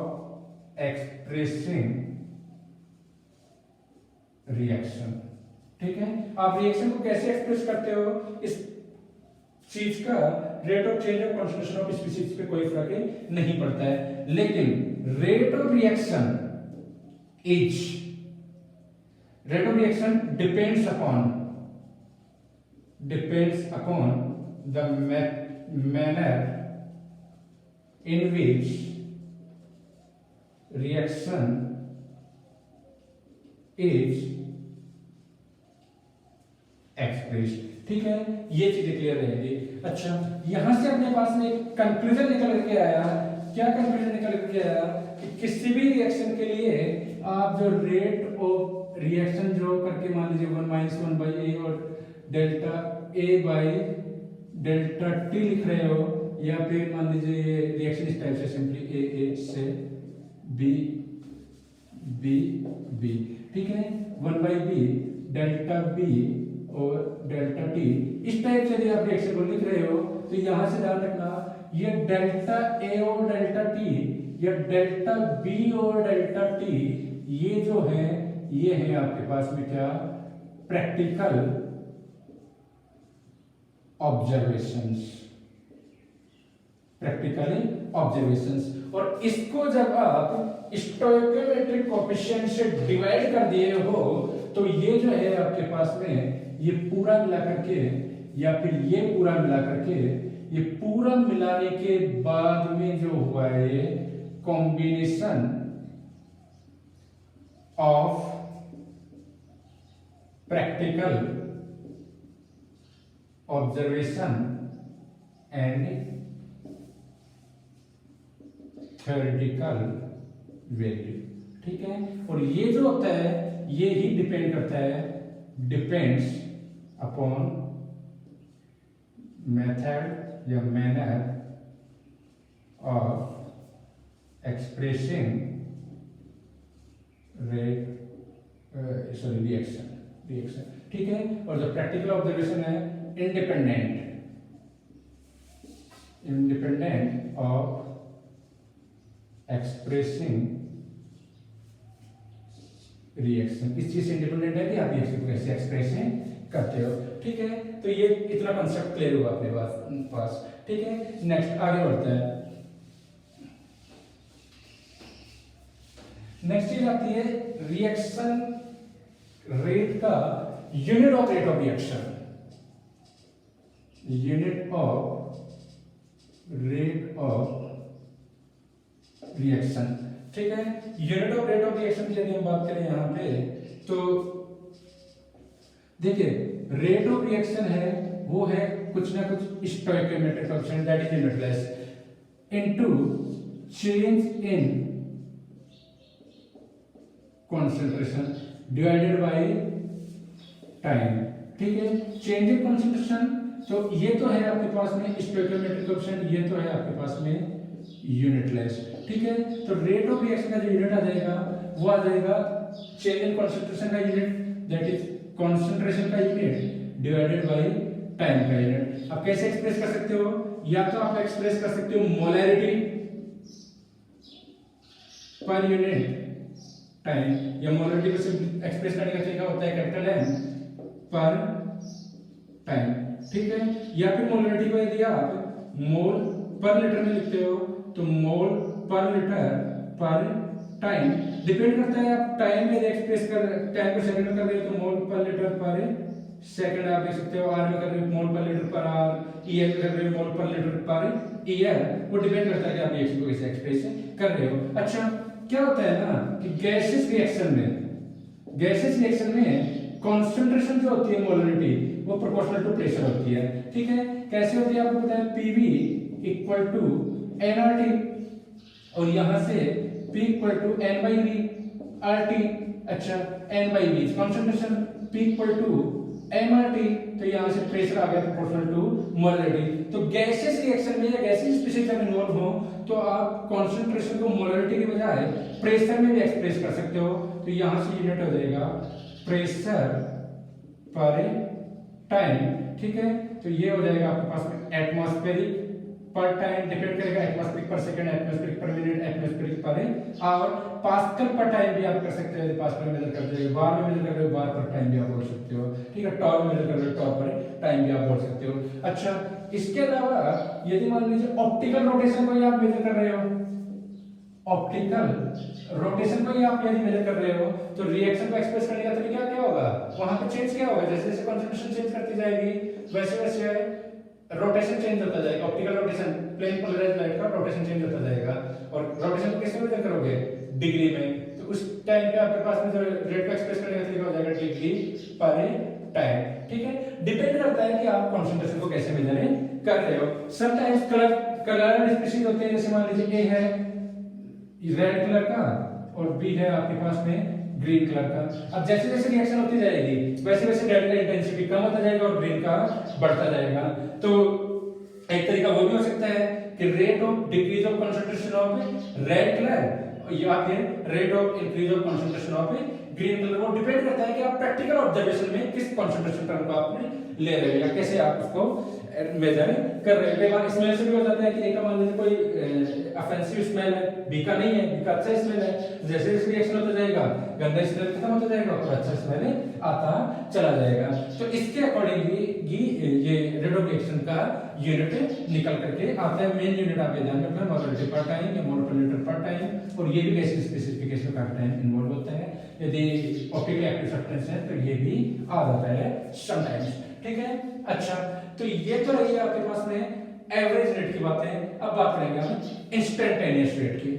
expressing reaction, ठीक है। आप रिएक्शन को कैसे एक्सप्रेस करते हो इस चीज का rate of change of concentration of species पे कोई फर्क नहीं पड़ता है। लेकिन rate of reaction depends upon the manner in which reaction is expressed, ठीक है। ये चीजें क्लियर रहेंगी। अच्छा, यहां से अपने पास में एक कंक्लूजन निकल के आया। क्या कंक्लूजन निकल के आया कि किसी भी रिएक्शन के लिए आप जो रेट ऑफ रिएक्शन जो करके मान लीजिए 1 - 1/a और delta a by delta t लिख रहे हो, या फिर मान लीजिए रिएक्शन इस टाइप से सिंपली a से b ठीक है, 1/b डेल्टा b और डेल्टा टी, इस टाइप से आप रिएक्शन को लिख रहे हो तो यहां से ध्यान रखना ये डेल्टा ए और डेल्टा टी या डेल्टा बी और डेल्टा टी ये जो है ये है आपके पास में क्या प्रैक्टिकल ऑब्जर्वेशंस। और इसको जब आप स्टोइकियोमेट्रिक कोएफिशिएंट से डिवाइड कर दिए हो तो ये जो है आपके पास में ये पूरा मिला करके या फिर ये पूरा मिला करके ये पूरा मिलाने के बाद में जो हुआ है ये combination of practical observation and theoretical value. ठीक है, और ये जो होता है ये ही डिपेंड करता है, डिपेंड्स अपॉन मेथड या मैनर ऑफ एक्सप्रेसिंग रिएक्शन। ठीक है, और जो प्रैक्टिकल ऑब्जर्वेशन है इंडिपेंडेंट ऑफ एक्सप्रेसिंग रिएक्शन। इस चीज से इंडिपेंडेंट है कि आप रिएक्शन को कैसे एक्सप्रेस करते हो। ठीक है, तो ये इतना कंसेप्ट क्लियर हुआ अपने पास। ठीक है, नेक्स्ट आगे बढ़ते हैं। नेक्स्ट चीज आती है रिएक्शन रेट का unit of rate of reaction. Unit of rate of reaction. ठीक है, unit of rate of reaction की यदि हम बात करें यहां पे, तो देखिए रेट ऑफ रिएक्शन है वो है कुछ ना कुछ stoichiometric coefficient that is limitless into change in concentration divided by time. ठीक है, चेंज इन कंसंट्रेशन, तो ये तो है आपके पास में स्टोइकोमेट्रिक कोएफिशिएंट, ये तो है आपके पास में यूनिटलेस। ठीक है, तो रेट ऑफ रिएक्शन का जो यूनिट आ जाएगा वो आ जाएगा चेंज इन कंसंट्रेशन का यूनिट दैट इज कंसंट्रेशन का यूनिट डिवाइडेड बाय टाइम का यूनिट। आप कैसे एक्सप्रेस कर सकते हो, या तो आप एक्सप्रेस कर सकते हो मोलैरिटी पर यूनिट टाइम, या मोलैरिटी को एक्सप्रेस करने का तरीका होता है कैपिटल एम पर टाइम। ठीक है, या फिर मोलैरिटी को यदि आप मोल पर लीटर में लिखते हो तो मोल पर लीटर पर टाइम, डिपेंड करता है आप टाइम में एक्सप्रेस कर, टाइम को सेकंड में कर रहे हो तो मोल पर लीटर पर सेकंड आप देख सकते हो, आर में कर रहे हो मोल पर लीटर पर आर, ईयर में कर रहे हो मोल पर लीटर पर ईयर, वो डिपेंड करता है कि आप रिएक्शन को कैसे एक्सप्रेस कर रहे हो। अच्छा, क्या होता है ना कि गैसेस रिएक्शन में कंसंट्रेशन जो होती है मोलरिटी वो प्रोपोर्शनल टू प्रेशर होती है। ठीक है, कैसे होती है आपको पता है, पीवी इक्वल टू एनआरटी, और यहां से P equal to N by V R T. अच्छा, N by V concentration, P equal to M R T, तो यहां से प्रेशर आ गया प्रोपोर्शनल टू मोलरिटी। तो गैसेस रिएक्शन में या गैसेस स्पीशीज जब इन्वॉल्व हो तो आप कंसंट्रेशन को मोलरिटी की बजाय प्रेशर में भी एक्सप्रेस कर सकते हो। तो यहां से यूनिट हो जाएगा प्रेशर पर टाइम। ठीक है, तो ये हो जाएगा आपके पास में एटमॉस्फेरिक पर टाइम, डिपेंड करेगा एटमॉस्फेरिक पर सेकंड, एटमॉस्फेरिक पर मिनट, एटमॉस्फेरिक पर और पास्कल पर टाइम भी आप कर सकते हो। यदि पास्कल में मेजर करते हो, बार में मेजर कर रहे हो, बार पर टाइम भी आप बोल सकते हो। ठीक है, टॉर में मेजर कर रहे हो, टॉर पर टाइम भी आप बोल सकते हो। अच्छा, इसके अलावा यदि मान लीजिए ऑप्टिकल रोटेशन को ही आप मेजर कर रहे हो, ऑप्टिकल रोटेशन को ही आप यदि मेजर कर रहे हो तो रिएक्शन को एक्सप्रेस करने का तरीका क्या होगा, वहां पे चेंज क्या होगा, जैसे जैसे कंसंट्रेशन चेंज करती जाएगी वैसे वैसे रोटेशन चेंज होता जाएगा। Optical rotation, plane polarised light का रोटेशन चेंज होता जाएगा, और रोटेशन को कैसे मेजर करोगे, डिग्री में। तो उस टाइम पे आपके पास में जो रेट को एक्सप्रेस करने का तरीका हो जाएगा डिग्री पर टाइम। ठीक है, डिपेंड करता है कि आप कंसंट्रेशन को कैसे मेजर कर रहे हो। समटाइम्स कलर स्पीशीज होते हैं, जैसे मान लीजिए ए है रेड कलर का और बी है आपके पास में ग्रीन कलर का। अब जैसे जैसे रिएक्शन होती जाएगी वैसे वैसे रेड का इंटेंसिटी कम होता जाएगा और ग्रीन का बढ़ता जाएगा। तो एक तरीका वो भी हो सकता है कि rate of decrease of concentration of red colour या फिर rate of increase of concentration of green colour. वो डिपेंड करता है कि आप प्रैक्टिकल ऑब्जर्वेशन में किस कंसंट्रेशन टर्म को आपने ले रहे हो या कैसे आप उसको मेजर कर रहे हैं। कई बार स्मेल से भी हो जाता है कि एक मान लीजिए कोई ऑफेंसिव स्मेल है, बी का नहीं है, बी का अच्छा स्मेल है, जैसे जैसे रिएक्शन होता जाएगा गंदा स्मेल खत्म होता जाएगा और अच्छा स्मेल आता चला जाएगा। तो इसके अकॉर्डिंगली ये रेट ऑफ रिएक्शन का यूनिट निकल करके आता है। मेन यूनिट आप ये ध्यान रखना, मोलरिटी पर टाइम या मोल पर लीटर पर टाइम, और ये भी गैस स्पेसिफिकेशन का टाइम इन्वॉल्व होता है। यदि ऑप्टिकली एक्टिव सब्सटेंस है तो ये भी आ जाता है समटाइम्स। ठीक है, अच्छा, तो ये तो रही आपके पास में एवरेज रेट की बातें। अब बात करेंगे हम इंस्टेंटेनियस रेट की।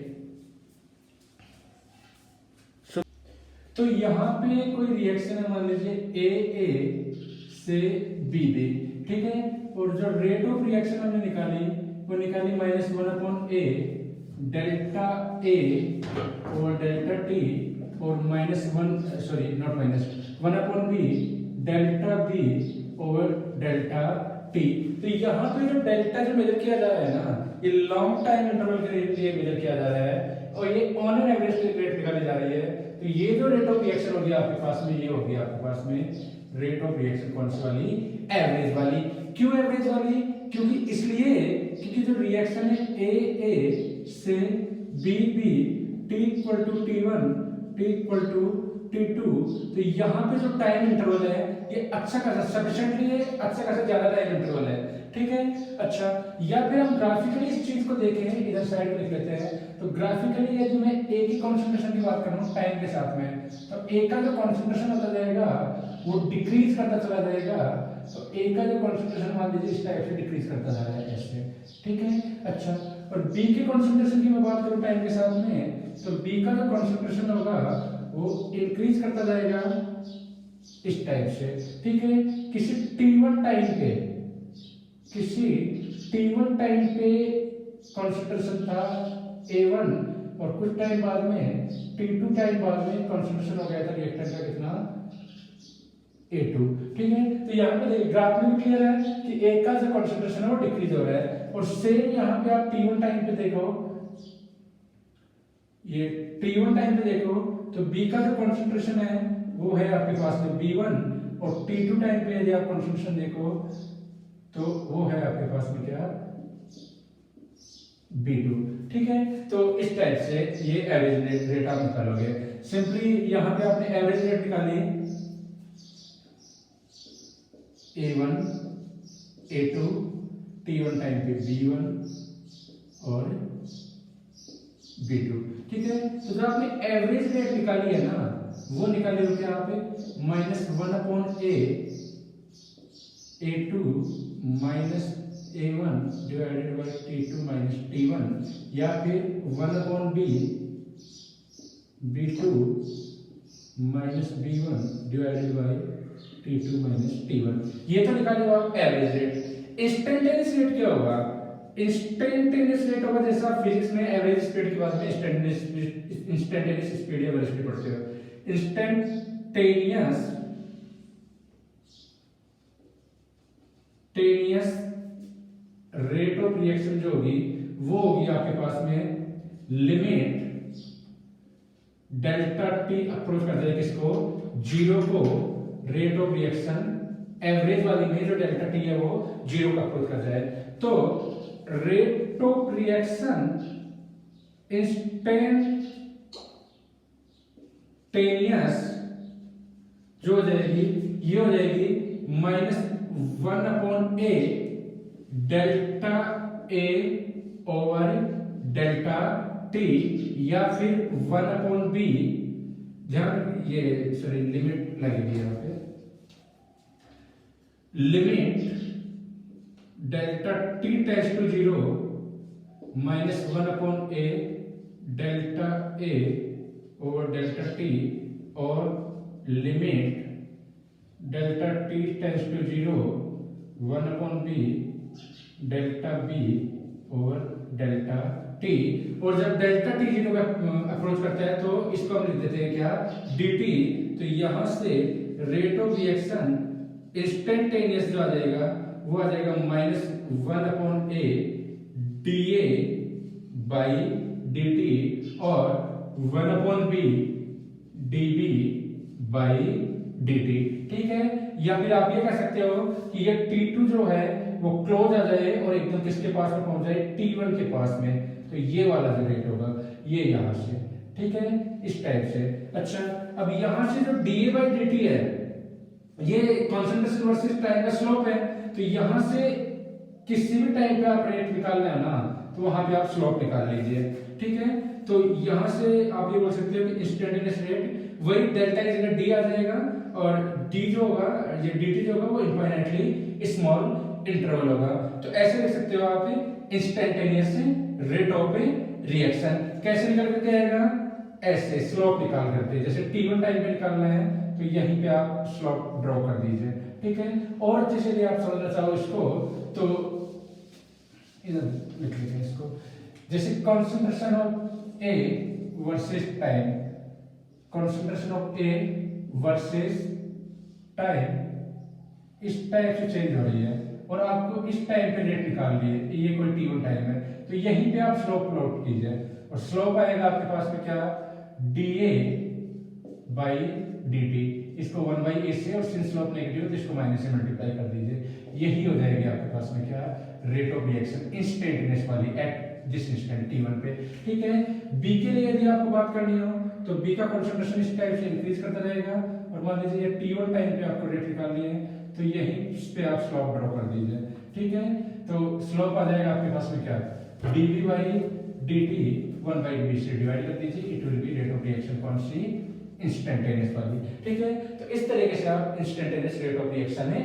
तो यहां पे कोई रिएक्शन है, मान लीजिए ए से बी, ठीक है। और जो रेट ऑफ रिएक्शन हमने निकाली वो निकाली -1/a डेल्टा ए और डेल्टा टी और -1/b डेल्टा बी और डेल्टा टी। तो यहाँ पे जो डेल्टा जो मेजर किया जा रहा है ना, ये लॉन्ग टाइम इंटरवल के लिए मेजर किया जा रहा है और ये ऑन एन एवरेज रेट निकाली जा रही है। तो ये जो रेट ऑफ रिएक्शन होगी आपके पास में, ये होगी आपके पास में रेट ऑफ रिएक्शन कौन सी वाली, एवरेज वाली। क्यों एवरेज वाली? क्योंकि इसलिए क्योंकि जो रिएक्शन है ए से B T equal to T1 T equal to T2, तो यहाँ पे जो टाइम इंटरवल है ये अच्छा खासा सफिशिएंटली है, अच्छा खासा ज्यादा टाइम इंटरवल है, ठीक है। अच्छा, या फिर हम ग्राफिकली इस चीज को देखें, इधर साइड में लिख लेते हैं। तो ग्राफिकली ये जो मैं ए की कॉन्सेंट्रेशन की बात कर रहा हूँ टाइम के साथ में, तो ए का जो कॉन्सेंट्रेशन होता जाएगा वो डिक्रीज करता चला जाएगा। तो ए का जो कॉन्सेंट्रेशन मान लीजिए इस टाइप से डिक्रीज करता जा रहा है ऐसे, ठीक है। अच्छा, और बी के कॉन्सेंट्रेशन की मैं बात करूँ टाइम के साथ में, तो बी का जो कॉन्सेंट्रेशन होगा वो इंक्रीज करता जाएगा इस टाइप से, ठीक है। किसी T1 टाइम पे कॉन्सेंट्रेशन था A1 और कुछ टाइम बाद में T2 टाइम बाद में कॉन्सेंट्रेशन हो गया था रिएक्टेंट का कितना, A2, ठीक है। तो यहाँ पे देखिए ग्राफ में क्लियर है कि A का जो कॉन्सेंट्रेशन है वो डिक्रीज हो रहा है। और सेम यहाँ पे आप T1 टाइम पे देखो, ये T1 टाइम पे देखो तो B का जो कॉन्सेंट्रेशन है वो है आपके पास में B1 और T2 टाइम पे यदि आप कॉन्सेंट्रेशन देखो तो वो है आपके पास में क्या, B2, ठीक है। तो इस टाइप से ये एवरेज रेट आप निकालोगे। सिंपली यहाँ पे आपने एवरेज रेट निकाली A1 A2 T1 टाइम पे B1 और B2, ठीक है। तो जो आपने एवरेज रेट निकाली है ना वो निकाली हो यहाँ पे -1/a A2 -A1 divided by T2 T1, या फिर 1/b B2 B1 divided by T2 T1। ये तो निकाले हो आप एवरेज रेट। इंस्टेंटेनियस रेट क्या होगा? इंस्टेंटेनियस रेट होगा, जैसा आप फिजिक्स में एवरेज स्पीड के बाद में इंस्टेंटेनियस स्पीड या वेलोसिटी पढ़ते हो। इंस्टेंटेनियस रेट ऑफ रिएक्शन जो होगी वो होगी आपके पास में लिमिट डेल्टा टी अप्रोच करता है किसको, जीरो को, रेट ऑफ रिएक्शन एवरेज वाली में जो डेल्टा टी है वो जीरो का अप्रोच करता है। तो रेट ऑफ रिएक्शन इंस्टेंटेनियस जो हो जाएगी, ये हो जाएगी -1/a delta A over delta T, या फिर 1/b, ध्यान ये सॉरी लिमिट लगेगी यहाँ पे, limit delta T tends to 0 -1/a delta A over delta T, और limit delta T tends to 0 1/b delta B over delta T. और जब डेल्टा टी 0 का अप्रोच करता है तो इसको हम लिख देते हैं क्या, dt। तो यहां से रेट ऑफ रिएक्शन इंस्टेंटेनियस जो आ जाएगा वो आ जाएगा -1/a dA बाई dt और 1/b dB बाई dt, ठीक है। या फिर आप ये कह सकते हो कि ये T2 जो है वो क्लोज आ जाए और एकदम किसके पास में पहुंच जाए, T1 के पास में। तो ये वाला जो रेट होगा ये यहां से, ठीक है, इस टाइप से। अच्छा, अब यहां से जो dA बाई dt है ये कॉन्सेंट्रेशन वर्सेस टाइम का स्लोप है। तो यहां से किसी भी टाइम पे आप रेट निकालना है ना तो वहां पे आप स्लोप निकाल लीजिए, ठीक है। तो यहां से आप ये बोल सकते हो कि इंस्टेंटेनियस रेट वही डेल्टा की जगह डी आ जाएगा और डी जो होगा, ये dt जो होगा वो इनफाइनाइटली स्मॉल इंटरवल होगा। तो ऐसे लिख सकते हो आप इंस्टेंटेनियस रेट ऑफ रिएक्शन। कैसे निकल करके आएगा, ऐसे स्लोप निकाल करके, जैसे T1 टाइम पे निकालना है तो यहीं पे आप स्लोप ड्रॉ कर दीजिए, ठीक है। और अच्छे से यदि आप समझना चाहो इसको तो इधर लिख लेते हैं इसको, जैसे concentration of A versus time, concentration of A versus time इस टाइप से चेंज हो रही है और आपको इस टाइम पे रेट निकालनी है, ये कोई t1 टाइम है, तो यहीं पे आप स्लोप प्लॉट कीजिए और स्लोप आएगा आपके पास में क्या, dA बाई dt, इसको 1/a से और सिंस स्लोप नेगेटिव तो इसको माइनस से मल्टीप्लाई कर दीजिए, यही हो जाएगी आपके पास में क्या, रेट ऑफ रिएक्शन इंस्टेंटेनियस वाली एट जिस इंस्टेंट t1 पे, ठीक है। b के लिए यदि आपको बात करनी हो तो b का कंसंट्रेशन इस टाइप से इंक्रीज करता रहेगा और मान लीजिए t1 टाइम पे आपको रेट निकालनी है तो यही इस पे आप स्लोप ड्रॉ कर दीजिए, ठीक है। तो स्लोप आ जाएगा आपके पास में क्या, dv बाई dt 1/b से डिवाइड कर दीजिए, it will B rate of reaction कौन सी, इंस्टेंटेनियस वाली, ठीक है। तो इस तरीके से आप इंस्टेंटेनियस रेट ऑफ रिएक्शन में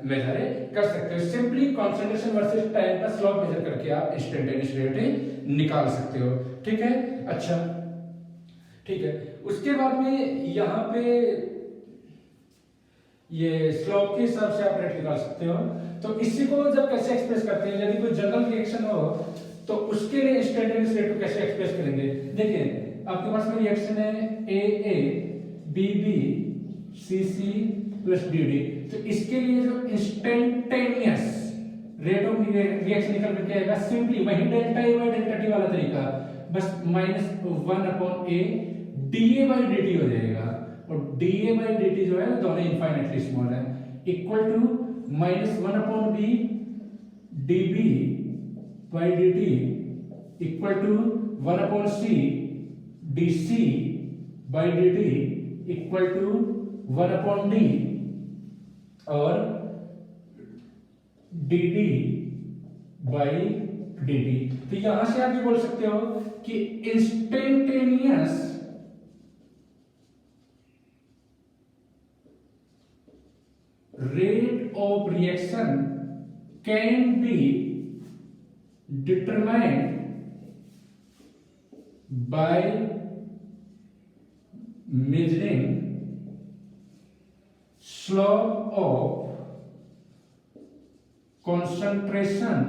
मेजर कर सकते हो, सिंपली कंसंट्रेशन वर्सेस टाइम का स्लोप मेजर करके आप इंस्टेंटेनियस रेट निकाल सकते हो, ठीक है। अच्छा ठीक है, उसके बाद में यहाँ पे ये स्लोप के हिसाब से आप रेट निकाल सकते हो। तो इसी को जब कैसे एक्सप्रेस करते हैं, यदि कोई जनरल रिएक्शन हो तो उसके लिए इंस्टेंटेनियस रेट को कैसे एक्सप्रेस करेंगे, देखिए आपके पास में रिएक्शन है AA BB CC plus DD, तो इसके लिए जो इंस्टेंटेनियस रेट ऑफ रिएक्शन निकल करके आएगा सिंपली वही delta A by delta T वाला तरीका, बस -1/a dA बाई dt हो जाएगा और dA बाई dt जो है दोनों इनफाइनाइटली स्मॉल है, equal to -1/b dB by dt equal to 1/c dC by dt equal to 1/d और dd बाई dt। तो यहां से आप ये बोल सकते हो कि instantaneous rate of reaction can be determined by measuring slope of concentration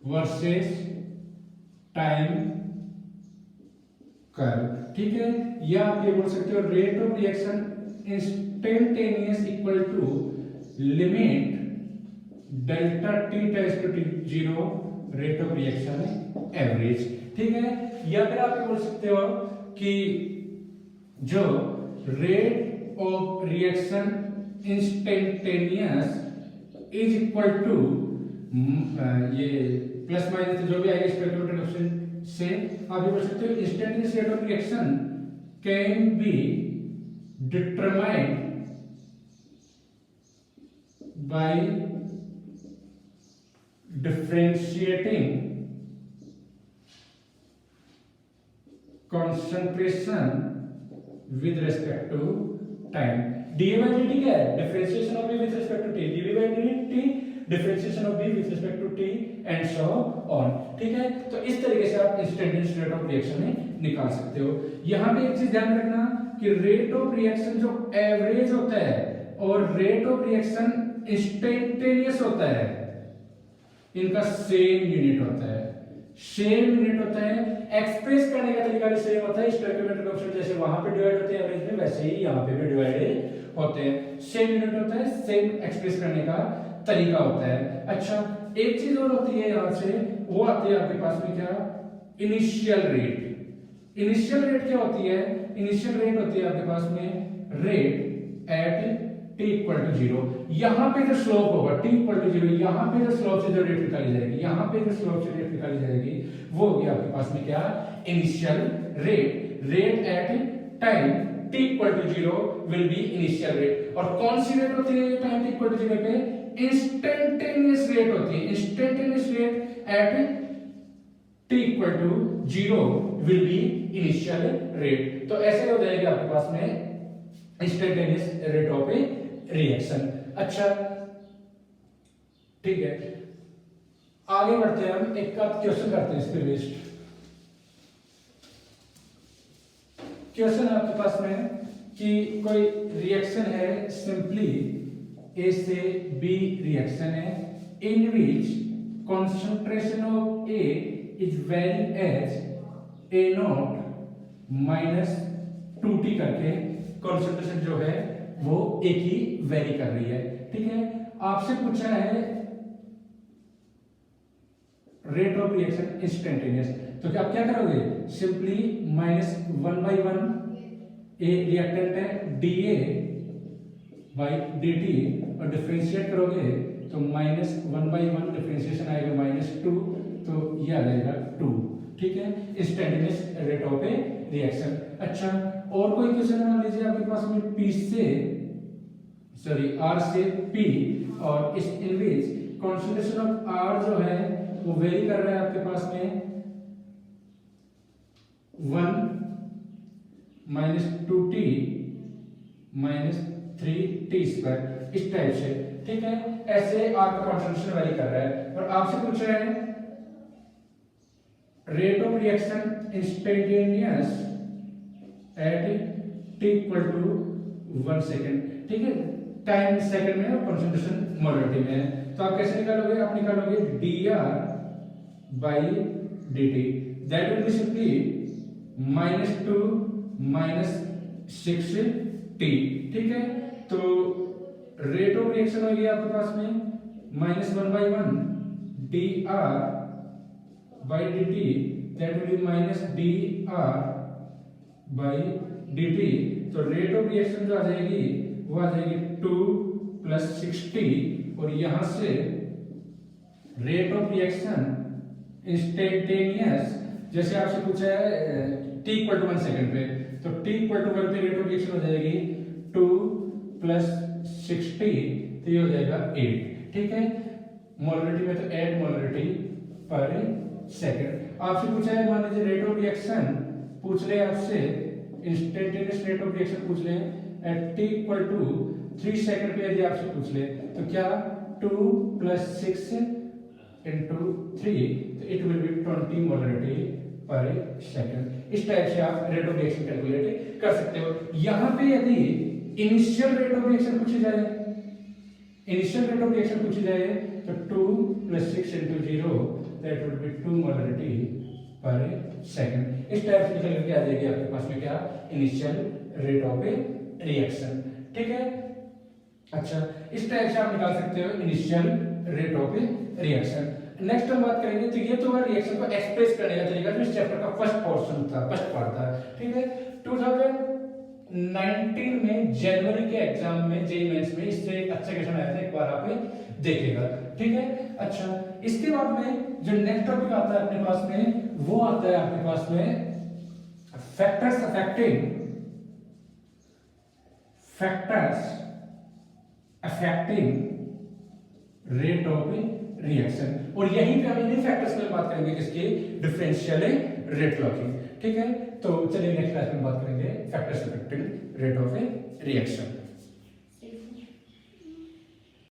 versus time curve, ठीक है। या आप ये बोल सकते हो rate of reaction instantaneous equal to limit delta t tends to 0 rate of reaction average, ठीक है। या फिर आप ये बोल सकते हो कि जो rate of reaction instantaneous is equal to ये प्लस माइनस जो भी आएगा स्पेक्ट्रोमीटर ऑप्शन से आप ये बोल सकते हो instantaneous rate of reaction can be determined by differentiating concentration with respect to time। dA by dt क्या है, differentiation of b with respect to t, dV by dt differentiation of b with respect to t and so on, ठीक है। तो इस तरीके से आप instantaneous rate of reaction में निकाल सकते हो। यहां पे एक चीज ध्यान रखना कि रेट ऑफ रिएक्शन जो एवरेज होता है और रेट ऑफ रिएक्शन इंस्टेंटेनियस होता है इनका सेम यूनिट होता है, सेम यूनिट होता है, एक्सप्रेस करने का तरीका भी सेम होता है। स्टोइकियोमेट्रिक कोएफिशिएंट जैसे वहां पे डिवाइड होते हैं एवरेज में, वैसे ही यहां पे भी डिवाइड होते हैं, सेम यूनिट होता है, सेम एक्सप्रेस करने का तरीका होता है। अच्छा एक चीज और होती है यहां से, वो आती है आपके पास में क्या, इनिशियल रेट। इनिशियल रेट क्या होती है, इनिशियल रेट होती है आपके पास में rate at t equal to 0। यहां पे जो स्लोप होगा t इक्वल टू 0, यहां पे जो स्लोप से जो रेट निकाली जाएगी, यहां पे जो स्लोप से रेट निकाली जाएगी वो होगी आपके पास में क्या, initial rate. Rate at time t equal to 0 will be initial rate. और कौन सी रेट होती है टाइम t इक्वल टू 0 पे, इंस्टेंटेनियस रेट होती है। Instantaneous rate at t equal to 0 will be initial rate. तो ऐसे हो जाएगा आपके पास में instantaneous rate of a reaction. अच्छा ठीक है, आगे बढ़ते हैं, हम एक का क्वेश्चन करते हैं इस पे बेस्ड। क्वेश्चन आपके पास में कि कोई रिएक्शन है, सिंपली ए से बी रिएक्शन है, इन विच concentration of A is varying as A0 minus 2T करके कॉन्सेंट्रेशन जो है वो एक ही वेरी कर रही है। ठीक है, आपसे पूछा है रेट ऑफ रिएक्शन इंस्टेंटेनियस, तो क्या आप क्या करोगे, सिंपली -1/1 ए रिएक्टेंट है D A by D T और डिफरेंशिएट करोगे तो -1/1 डिफरेंशिएशन आएगा -2, तो ये आ जाएगा 2। ठीक है, instantaneous rate of a reaction. अच्छा, और कोई क्वेश्चन मान लीजिए आपके पास में P से R से P और इस इनविच कॉन्सेंट्रेशन ऑफ R जो है वो वेरी कर रहा है आपके पास में 1 -2T -3T², इस टाइप से। ठीक है, ऐसे आपका कॉन्सेंट्रेशन वेरी कर रहा है और आपसे पूछ रहे हैं rate of reaction instantaneous at t = 1 second. ठीक है, टाइम सेकंड में और कॉन्सेंट्रेशन मोलरिटी में है, तो आप कैसे निकालोगे, आप निकालोगे dr by dt, that will be simply -2 -6t। ठीक है, तो रेट ऑफ रिएक्शन हो गया आपके पास में -1/1 dr by dt, that will B -dr by dt। तो रेट ऑफ रिएक्शन जो आ जाएगी वो आ जाएगी 2 + 6t, और यहां से रेट ऑफ रिएक्शन इंस्टेंटेनियस, जैसे आपसे पूछा है t = 1 सेकंड पे, तो t = 1 पे रेट ऑफ रिएक्शन हो जाएगी 2 + 6t, तो ये हो जाएगा 8। ठीक है, मोलरिटी में तो 8 मोलरिटी पर सेकंड। आपसे पूछा है, मान लीजिए रेट ऑफ रिएक्शन पूछ ले आपसे, इंस्टेंटेनियस रेट ऑफ रिएक्शन पूछ ले एट t = 3 सेकंड पे, यदि आपसे पूछ ले तो क्या 2 + 6 × 3, तो इट विल बी 20 मोलरिटी पर सेकंड। इस टाइप से आप रेट ऑफ रिएक्शन कैलकुलेट कर सकते हो। यहां पे यदि इनिशियल रेट ऑफ रिएक्शन पूछी जाए, इनिशियल रेट ऑफ रिएक्शन पूछी जाए तो 2 + 6 × 0, दैट विल बी 2 मोलरिटी पर सेकंड। इस टाइप से निकल के आ जाएगी आपके पास में क्या, initial rate of a reaction. ठीक है, अच्छा, इस टाइप से आप निकाल सकते हो initial rate of a reaction. Next हम बात करेंगे, तो ये तो रिएक्शन को एक्सप्रेस करने का तरीका, जो इस चैप्टर का फर्स्ट पोर्शन था, फर्स्ट पार्ट था। ठीक है, 2019 में जनवरी के एग्जाम में जेईई मेंस में इससे एक अच्छा क्वेश्चन आया था, एक बार आप देखिएगा। ठीक है, अच्छा, इसके बाद में जो नेक्स्ट टॉपिक आता है अपने पास में, वो आता है आपके पास में factors affecting rate of reaction, और यहीं पे हम इन फैक्टर्स में बात करेंगे किसके, डिफरेंशियल रेट लॉ की। ठीक है, तो चलिए नेक्स्ट क्लास में बात करेंगे factors affecting rate of reaction.